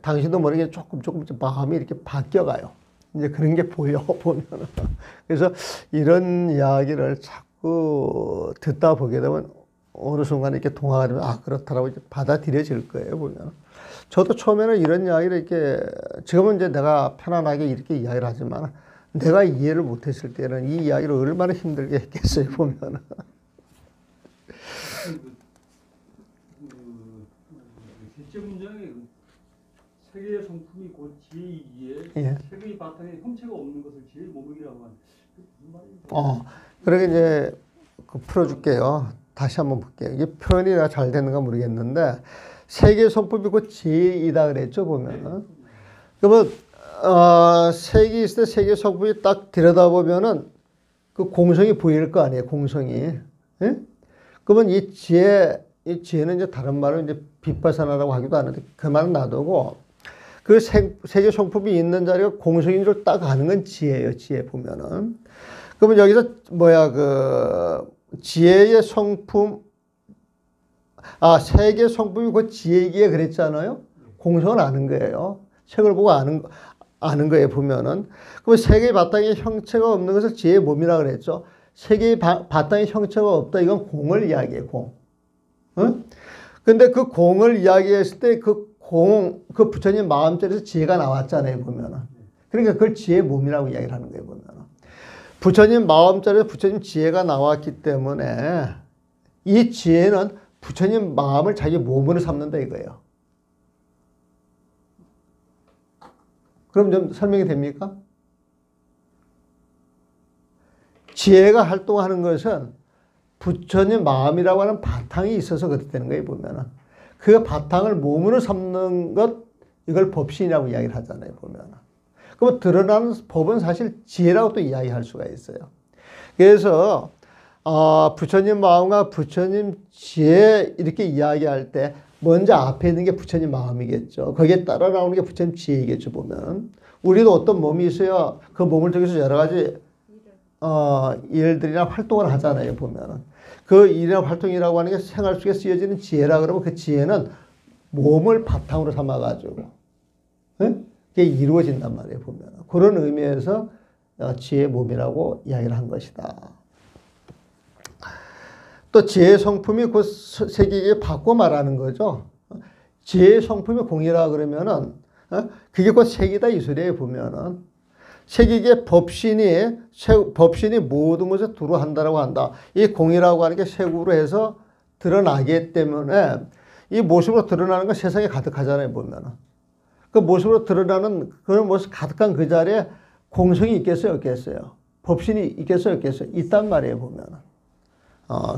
당신도 모르게 조금 마음이 이렇게 바뀌어가요. 이제 그런 게 보여, 보면은. 그래서 이런 이야기를 자꾸 듣다 보게 되면 어느 순간 이렇게 동화가 되면 그렇다라고 이제 받아들여질 거예요, 보면. 저도 처음에는 이런 이야기를 이렇게, 지금은 이제 내가 편안하게 이렇게 이야기를 하지만 내가 이해를 못했을 때는 이 이야기를 얼마나 힘들게 했겠어요, 보면은. 셋째 문장에 세계의 성품이 곧 지혜이기에 예. 세계의 바탕에 형체가 없는 것을 지혜의 모범이라고 하는 그 무슨 말인가? 그러게 이제 풀어줄게요. 다시 한번 볼게요. 이게 표현이 잘 되는가 모르겠는데 세계의 성품이 곧 지혜이다 그랬죠, 보면은. 그러면 색이 있을 때 세계의 성품이 딱 들여다보면은 그 공성이 보일 거 아니에요, 공성이. 예? 그러면 이 지혜는 이제 다른 말로 이제 빛바사나라고 하기도 하는데 그 말은 놔두고 그 세계 성품이 있는 자리가 공성인 줄 딱 아는 건 지혜예요, 지혜 보면은. 그러면 여기서 그 지혜의 성품, 세계 성품이 그 지혜이기에 그랬잖아요. 공성을 아는 거예요. 책을 보고 아는 거예요, 보면은. 그러면 세계의 바탕에 형체가 없는 것을 지혜의 몸이라고 그랬죠. 세계의 바탕에 형체가 없다. 이건 공을 이야기해요, 공. 응? 근데 그 공을 이야기했을 때 그 부처님 마음자리에서 지혜가 나왔잖아요, 보면은. 그러니까 그걸 지혜의 몸이라고 이야기를 하는 거예요, 보면은. 부처님 마음자리에서 부처님 지혜가 나왔기 때문에 이 지혜는 부처님 마음을 자기 몸으로 삼는다 이거예요. 그럼 좀 설명이 됩니까? 지혜가 활동하는 것은 부처님 마음이라고 하는 바탕이 있어서 그렇게 되는 거예요, 보면은. 그 바탕을 몸으로 삼는 것, 이걸 법신이라고 이야기를 하잖아요, 보면은. 그러면 드러나는 법은 사실 지혜라고 또 이야기할 수가 있어요. 그래서, 부처님 마음과 부처님 지혜 이렇게 이야기할 때 먼저 앞에 있는 게 부처님 마음이겠죠. 거기에 따라 나오는 게 부처님 지혜이겠죠, 보면. 우리도 어떤 몸이 있어야 그 몸을 통해서 여러 가지 일들이나 활동을 하잖아요. 보면은 그 일이나 활동이라고 하는 게 생활 속에 쓰여지는 지혜라 그러면 그 지혜는 몸을 바탕으로 삼아가지고 그게 이루어진단 말이에요. 보면 그런 의미에서 지혜의 몸이라고 이야기를 한 것이다. 또 지혜의 성품이 그 세계에 바꿔 말하는 거죠. 지혜의 성품이 공이라 그러면은 그게 곧 색이다 이 소리에 보면은 색이게 법신이 모든 것에 두루한다라고 한다. 이 공이라고 하는 게 색으로 해서 드러나기 때문에 이 모습으로 드러나는 건 세상에 가득하잖아요. 보면은 그 모습으로 드러나는 그런 모습 가득한 그 자리에 공성이 있겠어요, 없겠어요? 법신이 있겠어요, 없겠어요? 있단 말이에요, 보면은.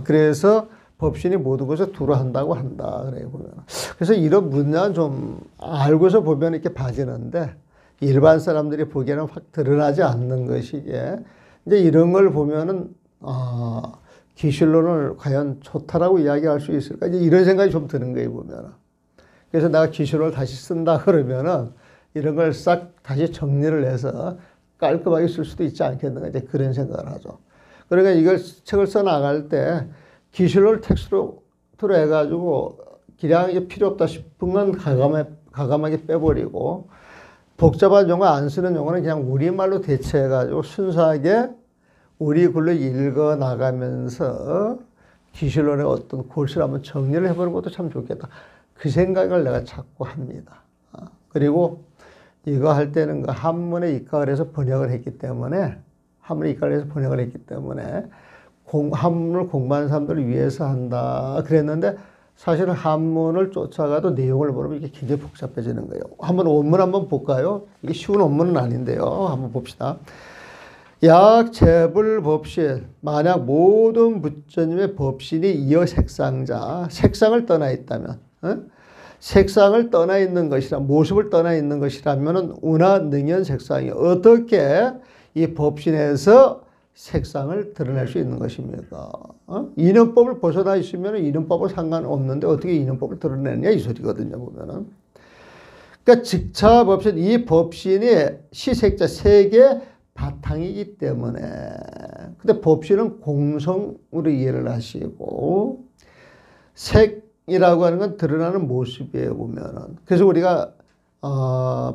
그래서 법신이 모든 것을 두루한다고 한다. 그래요, 보면. 그래서 이런 문제는 좀 알고서 보면 이렇게 봐지는데 일반 사람들이 보기에는 확 드러나지 않는 것이기에 이제 이런 걸 보면은 기술론을 과연 좋다라고 이야기할 수 있을까? 이제 이런 생각이 좀 드는 거예요, 보면은. 그래서 내가 기술론을 다시 쓴다 그러면은 이런 걸 싹 다시 정리를 해서 깔끔하게 쓸 수도 있지 않겠는가? 이제 그런 생각을 하죠. 그러니까 이걸 책을 써 나갈 때 기술을 텍스트로 해가지고 그냥 이게 필요 없다 싶은 건 가감하게 빼버리고 복잡한 용어 안 쓰는 용어는 그냥 우리말로 대체해가지고 순수하게 우리 글로 읽어 나가면서 기술론의 어떤 골수를 한번 정리를 해보는 것도 참 좋겠다. 그 생각을 내가 자꾸 합니다. 그리고 이거 할 때는 그 한문에 입각을 해서 번역을 했기 때문에 한문을 공부하는 사람들을 위해서 한다 그랬는데 사실은 한문을 쫓아가도 내용을 모르면 이게 굉장히 복잡해지는 거예요. 한번 원문 한번 볼까요? 이게 쉬운 원문은 아닌데요. 한번 봅시다. 약재불 법신 만약 모든 부처님의 법신이 이어 색상자 색상을 떠나 있다면 색상을 떠나 있는 것이라 모습을 떠나 있는 것이라면은 운하 능연 색상이 어떻게 이 법신에서 색상을 드러낼 수 있는 것입니까? 인연법을 벗어나 있으면 인연법은 상관없는데 어떻게 인연법을 드러내느냐 이 소리거든요. 보면은. 그러니까 직차 법신 이 법신이 시색자 색의 바탕이기 때문에 근데 법신은 공성으로 이해를 하시고 색이라고 하는 건 드러나는 모습이에요. 보면은. 그래서 우리가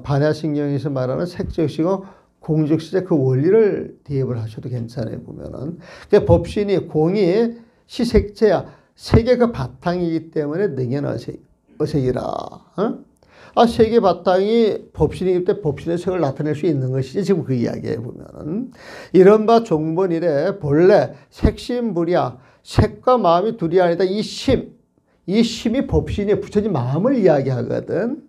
반야신경에서 말하는 색즉시고 공즉시제 그 원리를 대입을 하셔도 괜찮아요. 보면은. 그러니까 법신이 공이 시색체야. 색의 그 바탕이기 때문에 능연어색이라. 색의 바탕이 법신이기 때문에 법신의 색을 나타낼 수 있는 것이지 지금 그 이야기에 보면은. 이런 바 종본 이래 본래 색심불이야. 색과 마음이 둘이 아니다. 이 심이 법신이 부처님 마음을 이야기하거든.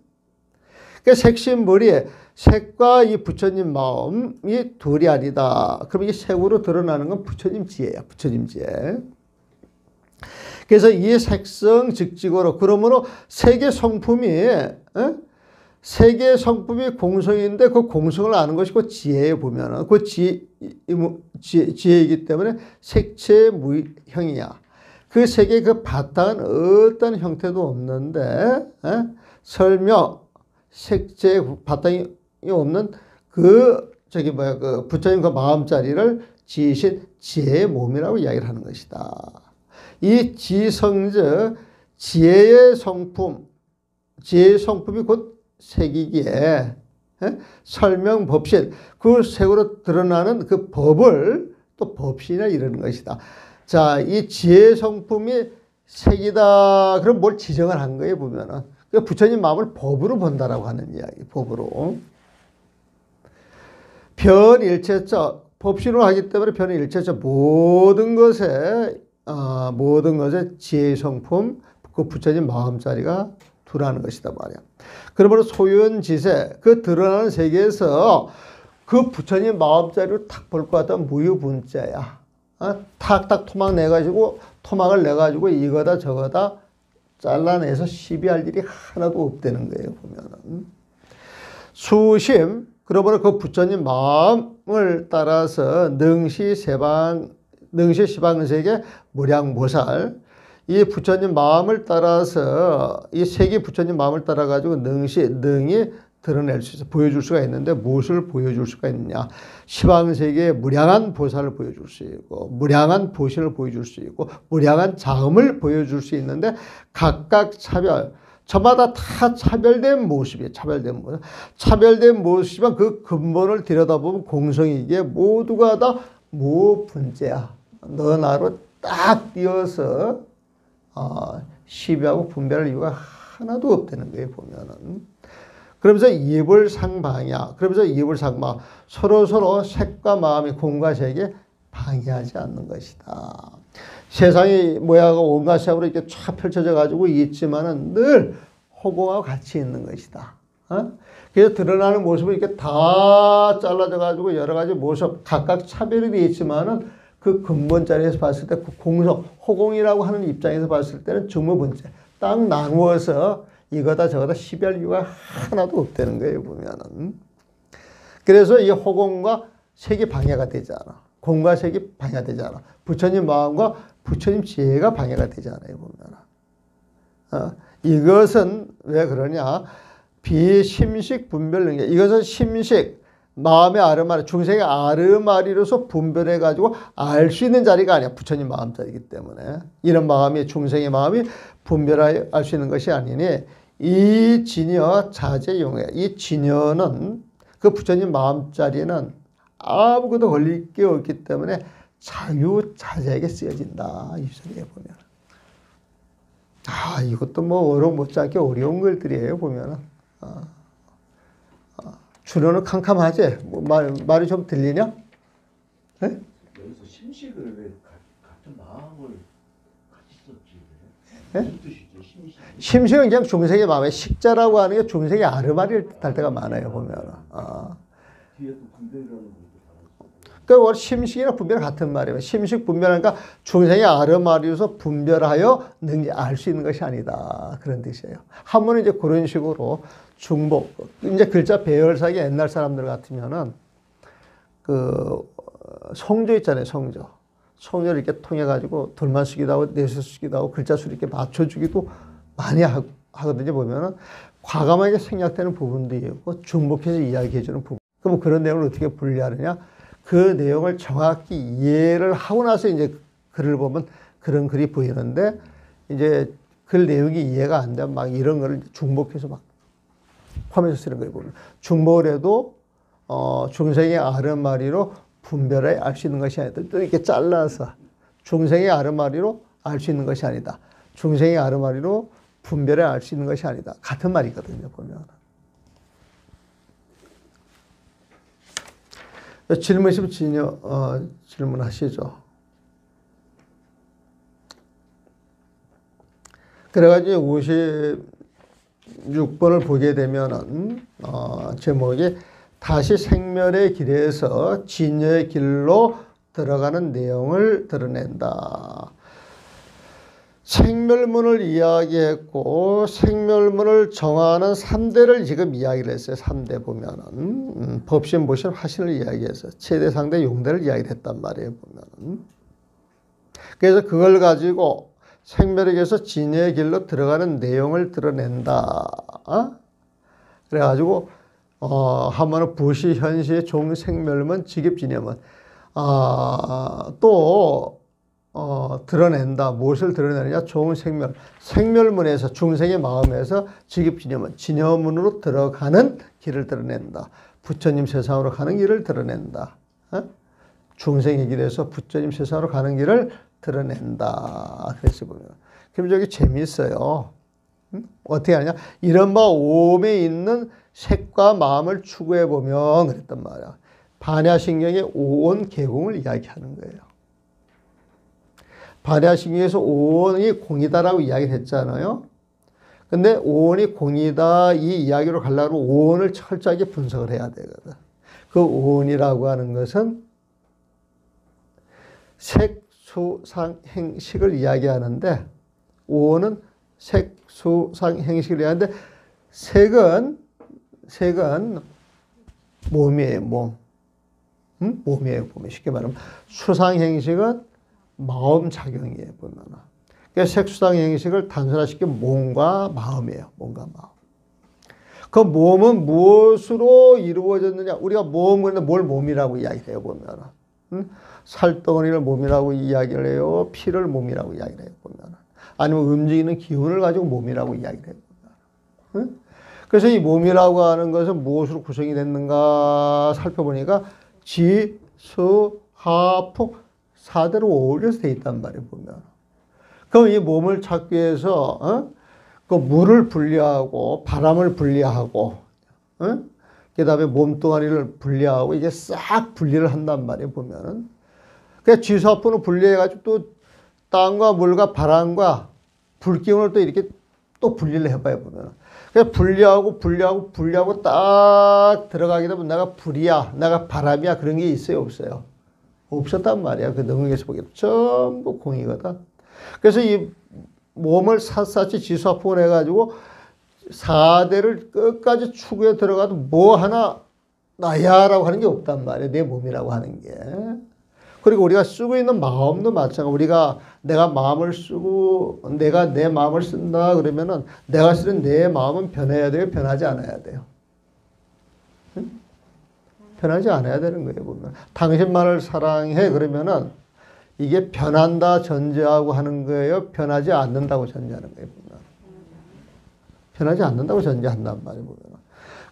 그러니까 색심불이 색과 이 부처님 마음이 둘이 아니다. 그럼 이게 색으로 드러나는 건 부처님 지혜야. 부처님 지혜. 그래서 이 색성 즉직으로 그러므로 색의 성품이 공성인데 그 공성을 아는 것이 그 지혜에 보면은 그 지혜이기 때문에 색채 무형이야. 그 색의 그 바탕은 어떤 형태도 없는데 설명 색채 바탕이 없는 그 부처님 그 마음자리를 지으신 지혜의 몸이라고 이야기를 하는 것이다. 이 지성즉 지혜의 성품이 곧 색이기에 설명 법신 그 색으로 드러나는 그 법을 또 법신이라 이러는 것이다. 자, 이 지혜의 성품이 색이다. 그럼 뭘 지정을 한 거예요, 보면은. 부처님 마음을 법으로 본다라고 하는 이야기, 법으로. 변일체적, 법신으로 하기 때문에 변일체적 모든 것의 지혜의 성품, 그 부처님 마음자리가 두라는 것이다 말이야. 그러므로 소윤지세, 그 드러나는 세계에서 그 부처님 마음자리를 탁 볼 것 같다면 무유분자야. 탁탁 토막을 내가지고 이거다 저거다 잘라내서 시비할 일이 하나도 없다는 거예요. 보면은. 수심, 그러므로 그 부처님 마음을 따라서 능시시방세계 무량보살, 이 부처님 마음을 따라서 이 색이 부처님 마음을 따라 가지고 능이 드러낼 수 있어. 보여줄 수가 있는데 무엇을 보여줄 수가 있느냐. 시방세계의 무량한 보살을 보여줄 수 있고 무량한 보신을 보여줄 수 있고 무량한 자음을 보여줄 수 있는데 각각 저마다 다 차별된 모습이에요. 차별된 모습. 차별된 모습이지만 그 근본을 들여다보면 공성이기에 모두가 다 무분재야. 너 나로 딱 띄어서 시비하고 분별할 이유가 하나도 없다는 거예요. 보면은. 그러면서 이불상방이야. 그러면서 이불상방. 서로 색과 마음이 공과 색에 방해하지 않는 것이다. 세상이 모양하고 온갖 색으로 이렇게 쫙 펼쳐져 가지고 있지만은 늘 허공하고 같이 있는 것이다. 그래서 드러나는 모습은 이렇게 다 잘라져 가지고 여러 가지 모습 각각 차별이 되어 있지만은 그 근본 자리에서 봤을 때 그 공성, 허공이라고 하는 입장에서 봤을 때는 정무분재. 딱 나누어서 이거다 저거다 시비할 이유가 하나도 없다는 거예요. 보면은. 그래서 이 허공과 색이 방해가 되지 않아. 공과 색이 방해가 되지 않아. 부처님 마음과 부처님 지혜가 방해가 되지 않아요. 보면은. 이것은 왜 그러냐. 비심식 분별 능력. 이것은 심식. 마음의 아르마리, 중생의 아르마리로서 분별해 가지고 알 수 있는 자리가 아니야. 부처님 마음 자리이기 때문에. 이런 마음이 중생의 마음이 분별하여 알 수 있는 것이 아니니 이 진여 자제용해. 이 진여는 그 부처님 마음 자리는 아무것도 걸릴 게 없기 때문에 자유자재에게 쓰여진다. 이 소리에 보면. 이것도 뭐 어려운 못지않게 어려운 것들이에요. 보면은. 주로는 캄캄하지? 뭐 말이 좀 들리냐? 네? 여기서 심식을 왜 같은 마음을 같이 썼지? 네? 무슨 뜻이죠? 심식. 심식은 그냥 중생의 마음에 식자라고 하는 게 중생의 아르마리를 뜻할 때가 많아요. 보면은. 뒤에 또 분별이라는 것도 그러니까 심식이나 분별 같은 말이에요. 심식 분별하니까 중생의 아르마리로서 분별하여 능지 알 수 있는 것이 아니다. 그런 뜻이에요. 한문은 이제 그런 식으로 중복, 이제 글자 배열사기 옛날 사람들 같으면은 그 성조 있잖아요. 성조를 이렇게 통해 가지고 돌만 쓰기도 하고 내수 쓰기도 하고 글자 수를 이렇게 맞춰주기도 많이 하거든요. 보면은 과감하게 생략되는 부분도 있고 중복해서 이야기해주는 부분. 그럼 그런 내용을 어떻게 분리하느냐? 그 내용을 정확히 이해를 하고 나서 이제 글을 보면 그런 글이 보이는데 이제 글 내용이 이해가 안 되면 막 이런 거를 중복해서 막 포함해서 쓰는 거예요. 보면 중복을 해도 중생의 아르마리로 분별해 알 수 있는 것이 아니다. 또 이렇게 잘라서 중생의 아르마리로 알 수 있는 것이 아니다. 중생의 아르마리로 분별해 알 수 있는 것이 아니다. 같은 말이거든요. 보면. 질문 있으면 질문하시죠. 그래가지고 56번을 보게 되면은, 제목이 다시 생멸의 길에서 진여의 길로 들어가는 내용을 드러낸다. 생멸문을 이야기했고 생멸문을 정하는 3대를 지금 이야기를 했어요. 3대 보면은 법신, 모신, 화신을 이야기해서 최대, 상대, 용대를 이야기를 했단 말이에요. 보면은. 그래서 그걸 가지고 생멸에 의해서 진여의 길로 들어가는 내용을 드러낸다. 그래가지고 하면은 부시, 현시, 종, 생멸문, 직입, 진여문. 또 드러낸다. 무엇을 드러내느냐? 종, 생멸. 생멸문에서 중생의 마음에서 직입, 진여문. 진여문으로 들어가는 길을 드러낸다. 부처님 세상으로 가는 길을 드러낸다. 중생의 길에서 부처님 세상으로 가는 길을 드러낸다. 그래서 보면. 그럼 저기 재미있어요. 어떻게 하냐? 이런 바 오음에 있는 색과 마음을 추구해 보면 그랬단 말이야. 반야신경의 오온 개공을 이야기하는 거예요. 반야신경에서 오온이 공이다라고 이야기를 했잖아요. 근데 오온이 공이다 이 이야기로 가려면 오온을 철저하게 분석을 해야 되거든. 그 오온이라고 하는 것은 색, 수, 상, 행식을 이야기하는데 오온은 색, 수, 상, 행식을 이야기하는데 색은 몸이에요. 몸. 몸이에요. 보면 쉽게 말하면 수상, 행식은 마음 작용이에요. 보면. 그러니까 색, 수상, 행식을 단순화시키면 몸과 마음이에요. 몸과 마음. 그 몸은 무엇으로 이루어졌느냐? 우리가 몸, 그런데 뭘 몸이라고 이야기해요, 보면은. 응? 살덩어리를 몸이라고 이야기를 해요. 피를 몸이라고 이야기를 해요, 보면은. 아니면 움직이는 기운을 가지고 몸이라고 이야기를 해요, 보면은. 응? 그래서 이 몸이라고 하는 것은 무엇으로 구성이 됐는가 살펴보니까 지, 수, 하, 폭 4대로 어울려서 돼 있단 말이에요, 보면. 그럼 이 몸을 찾기 위해서, 그 물을 분리하고, 바람을 분리하고, 그 다음에 몸뚱아리를 분리하고, 이게 싹 분리를 한단 말이에요, 보면은. 그러니까 지수화풍을 분리해가지고 또 땅과 물과 바람과 불기운을 또 이렇게 또 분리를 해봐요, 보면. 그냥 분리하고 딱 들어가게 되면 내가 불이야, 내가 바람이야, 그런 게 있어요, 없어요? 없었단 말이야. 그 능력에서 보기에 전부 공이거든. 그래서 이 몸을 샅샅이 지수화풍을 해가지고 4대를 끝까지 추구해 들어가도 뭐 하나 나야라고 하는 게 없단 말이야. 내 몸이라고 하는 게. 그리고 우리가 쓰고 있는 마음도 마찬가지고 우리가 내가 마음을 쓰고 내가 내 마음을 쓴다 그러면은 내가 쓰는 내 마음은 변해야 돼요? 변하지 않아야 돼요? 응? 변하지 않아야 되는 거예요, 보면. 당신만을 사랑해 그러면은 이게 변한다 전제하고 하는 거예요? 변하지 않는다고 전제하는 거예요, 보면. 변하지 않는다고 전제한단 말이에요, 보면.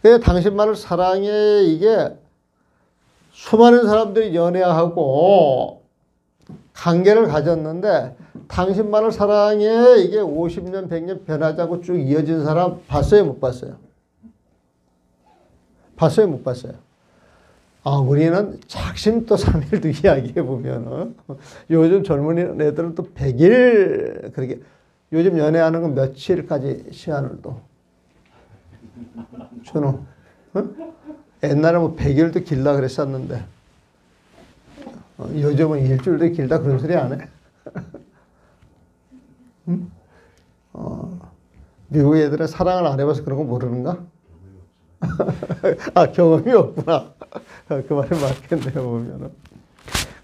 그래서 당신만을 사랑해 이게 수많은 사람들이 연애하고 관계를 가졌는데 당신만을 사랑해 이게 50년, 100년 변하지 않고 쭉 이어진 사람 봤어요, 못 봤어요? 봤어요, 못 봤어요? 아, 우리는 작심 또 3일도 이야기해 보면은 요즘 젊은 애들은 또 100일 그렇게 요즘 연애하는 건 며칠까지 시한을 또 준호 옛날에 뭐 100일도 길다 그랬었는데 요즘은 일주일도 길다 그런 소리 안 해? 응? 미국 애들은 사랑을 안 해봐서 그런 거 모르는가? 아, 경험이 없구나. 그 말이 맞겠네요, 보면은.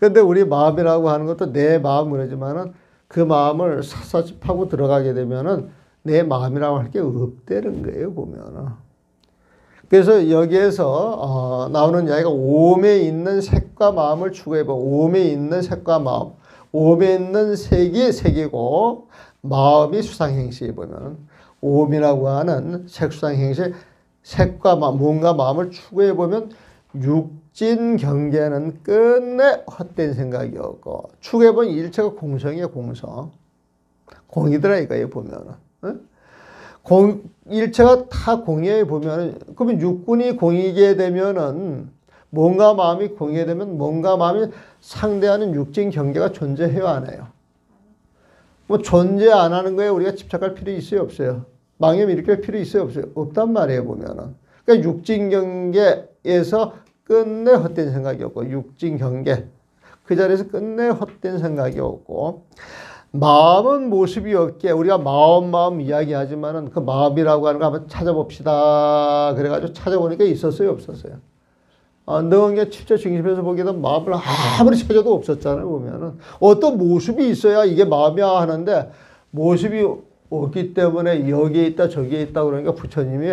근데 우리 마음이라고 하는 것도 내 마음이지만은 그 마음을 샅샅이 파고 들어가게 되면은 내 마음이라고 할 게 없다는 거예요, 보면은. 그래서 여기에서 나오는 이야기가 오음에 있는 색과 마음을 추구해봐. 오음에 있는 색과 마음. 오음에 있는 색이 색이고 마음이 수상행시에 보면 오음이라고 하는 색수상행시 색과 마음, 뭔가 마음을 추구해보면 육진 경계는 끝내 헛된 생각이었고 추구해보면 일체가 공성이에요, 공성. 공이더라 이거예요, 보면은. 응? 일체가 다 공이에요, 보면은. 그러면 육군이 공이게 되면은 뭔가 마음이 공이게 되면 뭔가 마음이 상대하는 육진 경계가 존재해요, 안 해요? 뭐 존재 안 하는 거에 우리가 집착할 필요 있어요, 없어요? 망념 일으킬 필요 있어요, 없어요? 없단 말이에요, 보면은. 그러니까 육진 경계에서 끝내 헛된 생각이었고, 육진 경계. 그 자리에서 끝내 헛된 생각이었고, 마음은 모습이 없게, 우리가 마음 이야기하지만은 그 마음이라고 하는 거 한번 찾아봅시다. 그래가지고 찾아보니까 있었어요, 없었어요? 능게 실제 중심에서 보기에도 마음을 아무리 찾아도 없었잖아요, 보면은. 어떤 모습이 있어야 이게 마음이야 하는데, 모습이 없기 때문에 여기에 있다, 저기에 있다 그러니까 부처님이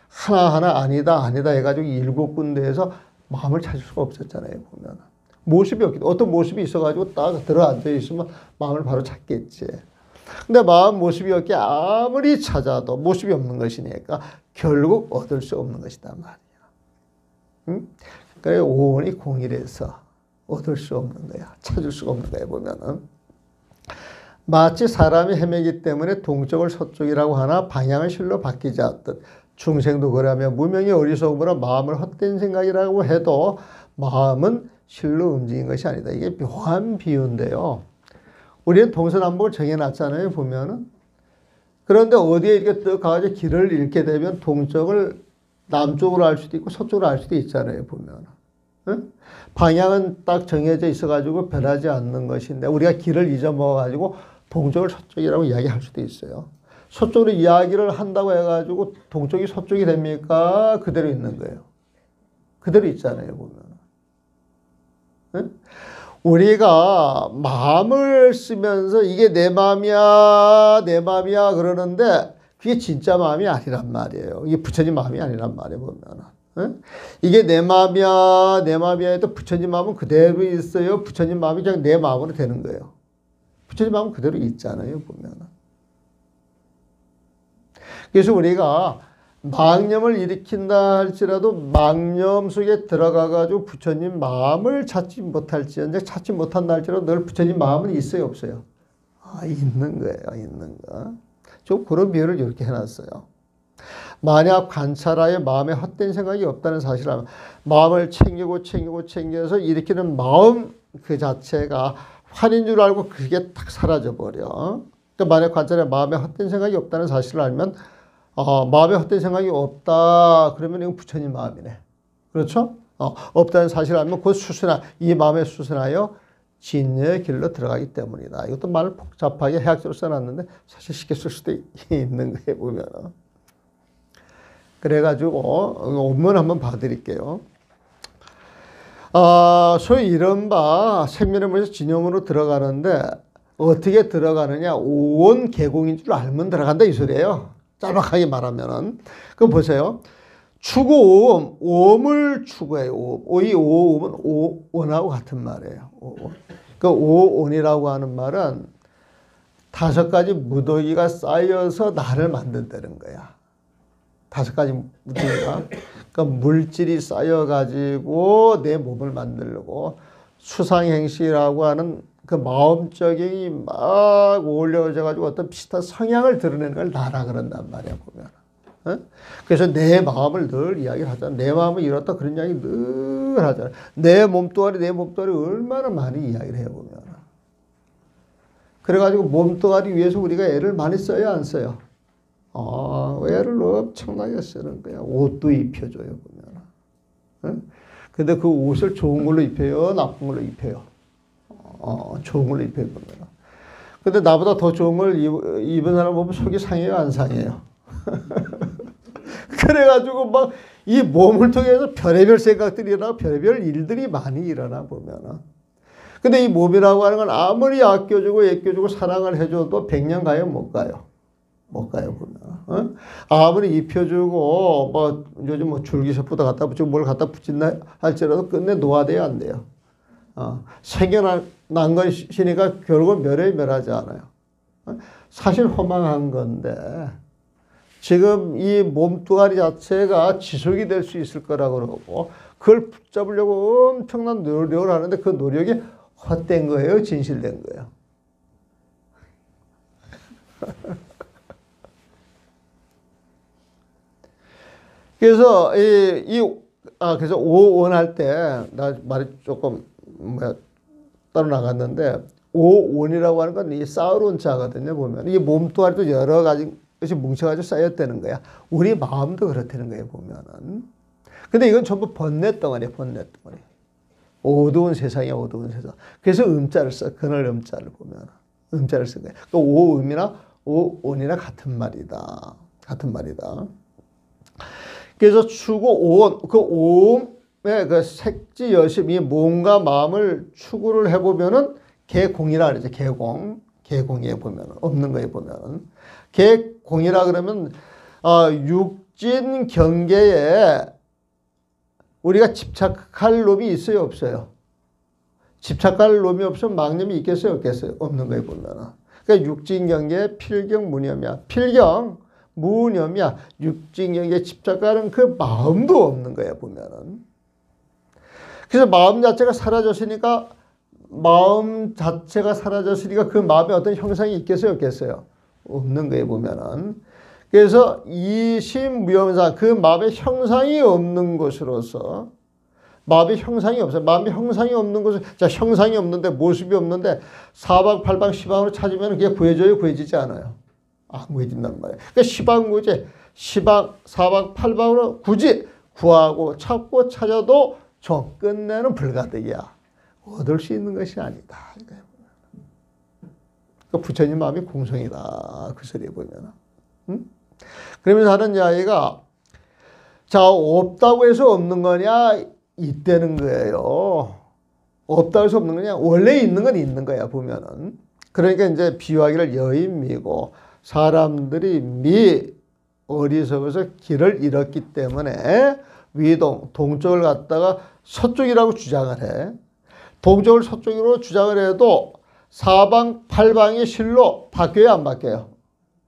하나하나 아니다 해가지고 7군데에서 마음을 찾을 수가 없었잖아요, 보면은. 모습이 없기 때문에 어떤 모습이 있어가지고 딱 들어앉아 있으면 마음을 바로 찾겠지. 근데 마음 모습이 없게 아무리 찾아도 모습이 없는 것이니까 결국 얻을 수 없는 것이다 말이야. 응? 그래 오온이 공일에서 얻을 수 없는 거야. 찾을 수가 없는 거야, 보면은. 마치 사람이 헤매기 때문에 동쪽을 서쪽이라고 하나 방향을 실로 바뀌지 않듯 중생도 그러면 무명의 어리석음으로 마음을 헛된 생각이라고 해도 마음은 실로 움직인 것이 아니다. 이게 묘한 비유인데요. 우리는 동서남북을 정해놨잖아요, 보면은. 그런데 어디에 이렇게 또 가가지고 길을 잃게 되면 동쪽을 남쪽으로 알 수도 있고 서쪽으로 알 수도 있잖아요, 보면. 응? 방향은 딱 정해져 있어가지고 변하지 않는 것인데 우리가 길을 잊어먹어가지고 동쪽을 서쪽이라고 이야기할 수도 있어요. 서쪽으로 이야기를 한다고 해가지고 동쪽이 서쪽이 됩니까? 그대로 있는 거예요. 그대로 있잖아요, 보면. 응? 우리가 마음을 쓰면서 이게 내 마음이야, 내 마음이야 그러는데 그게 진짜 마음이 아니란 말이에요. 이게 부처님 마음이 아니란 말이에요, 보면은. 응? 이게 내 마음이야, 내 마음이야 해도 부처님 마음은 그대로 있어요. 부처님 마음이 그냥 내 마음으로 되는 거예요. 부처님 마음은 그대로 있잖아요, 보면은. 그래서 우리가 망념을 일으킨다 할지라도 망념 속에 들어가가지고 부처님 마음을 찾지 못할지언정 찾지 못한다 할지라도 늘 부처님 마음은 있어요, 없어요? 아, 있는 거예요, 있는 거. 좀 그런 비유를 이렇게 해놨어요. 만약 관찰하여 마음에 헛된 생각이 없다는 사실을 알면 마음을 챙겨서 일으키는 마음 그 자체가 환인 줄 알고 그게 딱 사라져버려. 또 만약 관찰하여 마음에 헛된 생각이 없다는 사실을 알면 마음에 헛된 생각이 없다. 그러면 이건 부처님 마음이네. 그렇죠? 없다는 사실을 알면 곧 이 마음에 수순하여 진여의 길로 들어가기 때문이다. 이것도 말을 복잡하게 해학적으로 써놨는데 사실 쉽게 쓸 수도 있는 거예요, 보면. 그래가지고 원문 한번 봐드릴게요. 소위 이른바 생명의 문에서 진영으로 들어가는데 어떻게 들어가느냐. 온 개공인 줄 알면 들어간다 이 소리예요. 짤막하게 말하면은. 그럼 보세요. 추구 오음을 추구해요. 이 오음은 오온하고 같은 말이에요. 오온. 그 오온이라고 하는 말은 5가지 무더기가 쌓여서 나를 만든다는 거야. 5가지 무더기가. 그러니까 물질이 쌓여가지고 내 몸을 만들고 수상행시라고 하는 그 마음적인 막 올려져가지고 어떤 비슷한 성향을 드러내는 걸 나라 그런단 말이야, 보면. 그래서 내 마음을 늘 이야기를 하잖아. 내 마음은 이렇다 그런 이야기 늘 하잖아. 내 몸뚱아리 얼마나 많이 이야기를 해보면. 그래가지고 몸뚱아리 위해서 우리가 애를 많이 써요, 안 써요? 애를 엄청나게 쓰는 거야. 옷도 입혀줘요, 보면. 근데 그 옷을 좋은 걸로 입혀요, 나쁜 걸로 입혀요? 좋은 걸로 입혀요, 보면. 근데 나보다 더 좋은 걸 입은 사람 보면 속이 상해요, 안 상해요? 그래가지고 막 이 몸을 통해서 별의별 생각들이 일어나고 별의별 일들이 많이 일어나 보면은. 근데 이 몸이라고 하는 건 아무리 아껴주고 애껴주고 사랑을 해줘도 100년 가요? 못 가요? 못 가요, 보면. 아무리 입혀주고 뭐 요즘 뭐 줄기세포도 갖다 붙이고 뭘 갖다 붙인다 할지라도 끝내 노화돼야 안 돼요. 생겨난 것이니까 결국은 멸하지 않아요. 사실 허망한 건데 지금 이 몸뚱아리 자체가 지속이 될 수 있을 거라고 그러고 그걸 붙잡으려고 엄청난 노력을 하는데 그 노력이 헛된 거예요? 진실된 거예요? 그래서 그래서 오원할 때 나 말이 조금 따로 나갔는데 오원이라고 하는 건 이 쌓으론 자거든요. 보면 이 몸뚱아리도 여러 가지 것이 뭉쳐가지고 쌓였다는 거야. 우리 마음도 그렇다는 거예요, 보면은. 근데 이건 전부 번뇌 덩어리야, 번뇌 덩어리. 어두운 세상이야, 어두운 세상. 그래서 음자를 써, 그늘 음자를 보면. 음자를 쓴 거야. 그 오음이나 오온이나 같은 말이다. 같은 말이다. 그래서 추구 오온, 그 오음의 그 색지 여심, 이 몸과 마음을 추구를 해보면은 개공이라 그러죠, 개공. 개공에 보면은, 없는 거에 보면은. 개공이라 그러면, 육진 경계에 우리가 집착할 놈이 있어요, 없어요? 집착할 놈이 없으면 망념이 있겠어요, 없겠어요? 없는 거에 보면은. 그러니까 육진 경계에 필경, 무념이야. 필경, 무념이야. 육진 경계에 집착하는 그 마음도 없는 거야, 보면은. 그래서 마음 자체가 사라졌으니까 그 마음에 어떤 형상이 있겠어요, 없겠어요? 없는 거에 보면은. 그래서 이심무형상, 그 마음의 형상이 없는 것으로서, 마음의 형상이 없어요. 마음의 형상이 없는 것은, 자, 형상이 없는데, 모습이 없는데, 사방팔방 시방으로 찾으면 그게 구해져요, 구해지지 않아요? 안 구해진단 말이에요. 그러니까 시방구제, 사방팔방으로 굳이 구하고 찾고 찾아도 끝내는 불가득이야. 얻을 수 있는 것이 아니다. 그러니까 부처님 마음이 공성이다. 그 소리에 보면. 그러면서 하는 이야기가, 자, 없다고 해서 없는 거냐? 있다는 거예요. 없다고 해서 없는 거냐? 원래 있는 건 있는 거야, 보면은. 그러니까 이제 비유하기를 여인미고, 사람들이 어리석어서 길을 잃었기 때문에 동쪽을 갖다가 서쪽이라고 주장을 해. 동쪽을 서쪽으로 주장을 해도 사방 팔방이 실로 바뀌어요, 안 바뀌어요?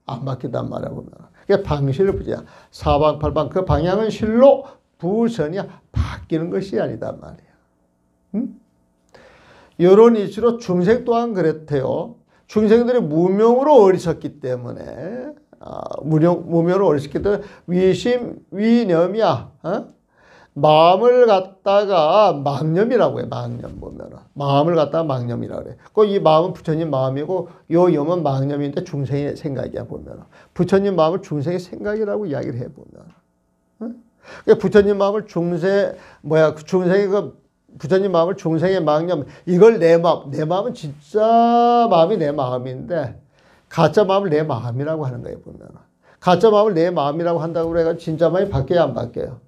안 바뀌단 말이야 보면. 그게 방실을 부지야. 사방 팔방 그 방향은 실로 부선이야. 바뀌는 것이 아니다 말이야. 응? 이런 이치로 중생 또한 그랬대요. 중생들이 무명으로 어리석기 때문에 무명으로 어리석기 때문에 위심 위념이야. 마음을 갖다가 망념이라고 해. 망념 보면은 마음을 갖다가 망념이라고 그래. 이 마음은 부처님 마음이고 요 염은 망념인데 중생의 생각이야 보면은. 부처님 마음을 중생의 생각이라고 이야기를 해 보면. 부처님 마음을 부처님 마음을 중생의 망념, 이걸 내 마음은 진짜 마음이 내 마음인데 가짜 마음을 내 마음이라고 하는 거예요 보면. 가짜 마음을 내 마음이라고 한다고 그래가 진짜 마음이 바뀌어야 안 바뀌어요.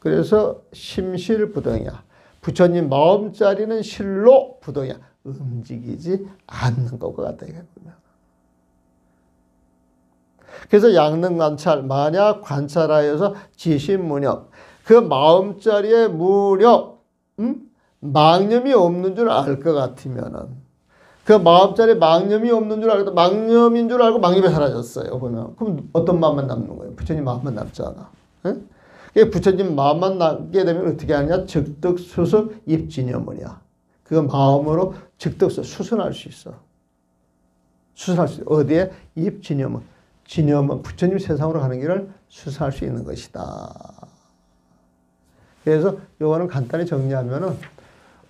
그래서 심실부동이야. 부처님 마음자리는 실로 부동이야. 움직이지 않는 것과 같다 이거 보면. 그래서 양능관찰, 만약 관찰하여서 지신무념, 그 마음자리에 무념, 망념이 없는 줄 알 것 같으면은, 그 마음자리에 망념이 없는 줄 알고, 망념인 줄 알고 망념이 사라졌어요 보면. 그럼 어떤 마음만 남는 거예요? 부처님 마음만 남잖아. 부처님 마음만 남게 되면 어떻게 하냐? 즉득수습 입진여문이야. 그 마음으로 즉득수 수순할 수 있어. 수순할 수 있어. 어디에? 입진여문. 진여문, 부처님 세상으로 가는 길을 수순할 수 있는 것이다. 그래서 요거는 간단히 정리하면은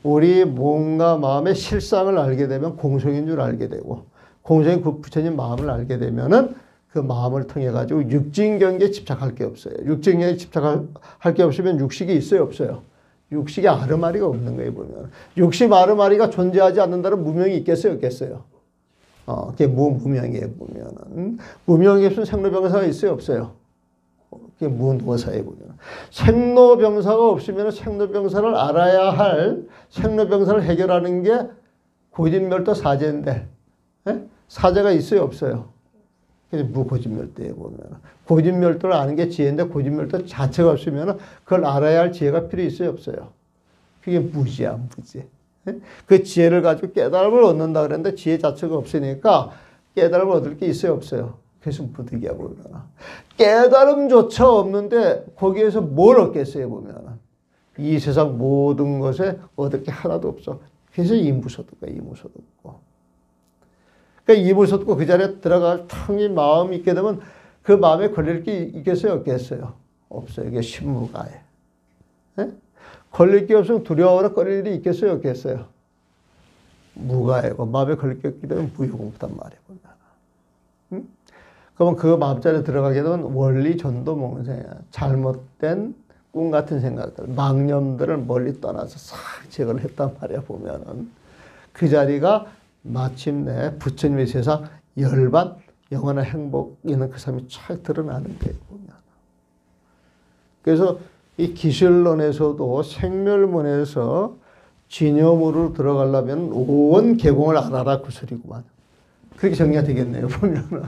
우리 몸과 마음의 실상을 알게 되면 공성인 줄 알게 되고, 공성인 그 부처님 마음을 알게 되면은 그 마음을 통해 가지고 육진경계에 집착할 게 없어요. 육진경계에 집착할 게 없으면 육식이 있어요, 없어요? 육식이 아르마리가 없는 거예요 보면. 육식 아르마리가 존재하지 않는다는 무명이 있겠어요, 없겠어요? 그게 무명이에요 보면은. 무명이 없으면 생로병사가 있어요, 없어요? 그게 무노사에 보면. 생로병사가 없으면 생로병사를 알아야 할, 생로병사를 해결하는 게 고진멸도 사제인데, 사제가 있어요, 없어요? 그래서 무고진멸도에 보면. 고진멸도를 아는 게 지혜인데 고진멸도 자체가 없으면 그걸 알아야 할 지혜가 필요 있어요, 없어요? 그게 무지야, 무지. 그 지혜를 가지고 깨달음을 얻는다 그랬는데 지혜 자체가 없으니까 깨달음을 얻을 게 있어요, 없어요? 그래서 무득이야 보면. 깨달음조차 없는데 거기에서 뭘 얻겠어요 보면. 이 세상 모든 것에 얻을 게 하나도 없어. 그래서 이무소득과 이무소득고. 그러니까 이무소득고 그 자리에 들어갈 탕이 마음이 있게 되면 그 마음에 걸릴 게 있겠어요, 없겠어요? 없어요. 이게 신무가에. 걸릴 게 없으면 두려워하거나 꺼릴 일이 있겠어요, 없겠어요? 무가에고 마음에 걸릴 게 없기 때문에 무유공부단 말이에요 보면. 그러면 그 마음자리에 들어가게 되면 원리 전도 몽생이야. 잘못된 꿈 같은 생각들, 망념들을 멀리 떠나서 싹 제거를 했단 말이야 보면은. 그 자리가 마침내 부처님의 세상 열반 영원한 행복 있는 그 삶이 착 드러나는 거예요 보면. 그래서 이 기실론에서도 생멸문에서 진여무로 들어가려면 온 개공을 알아라 그 소리구만. 그렇게 정리가 되겠네요 보면은.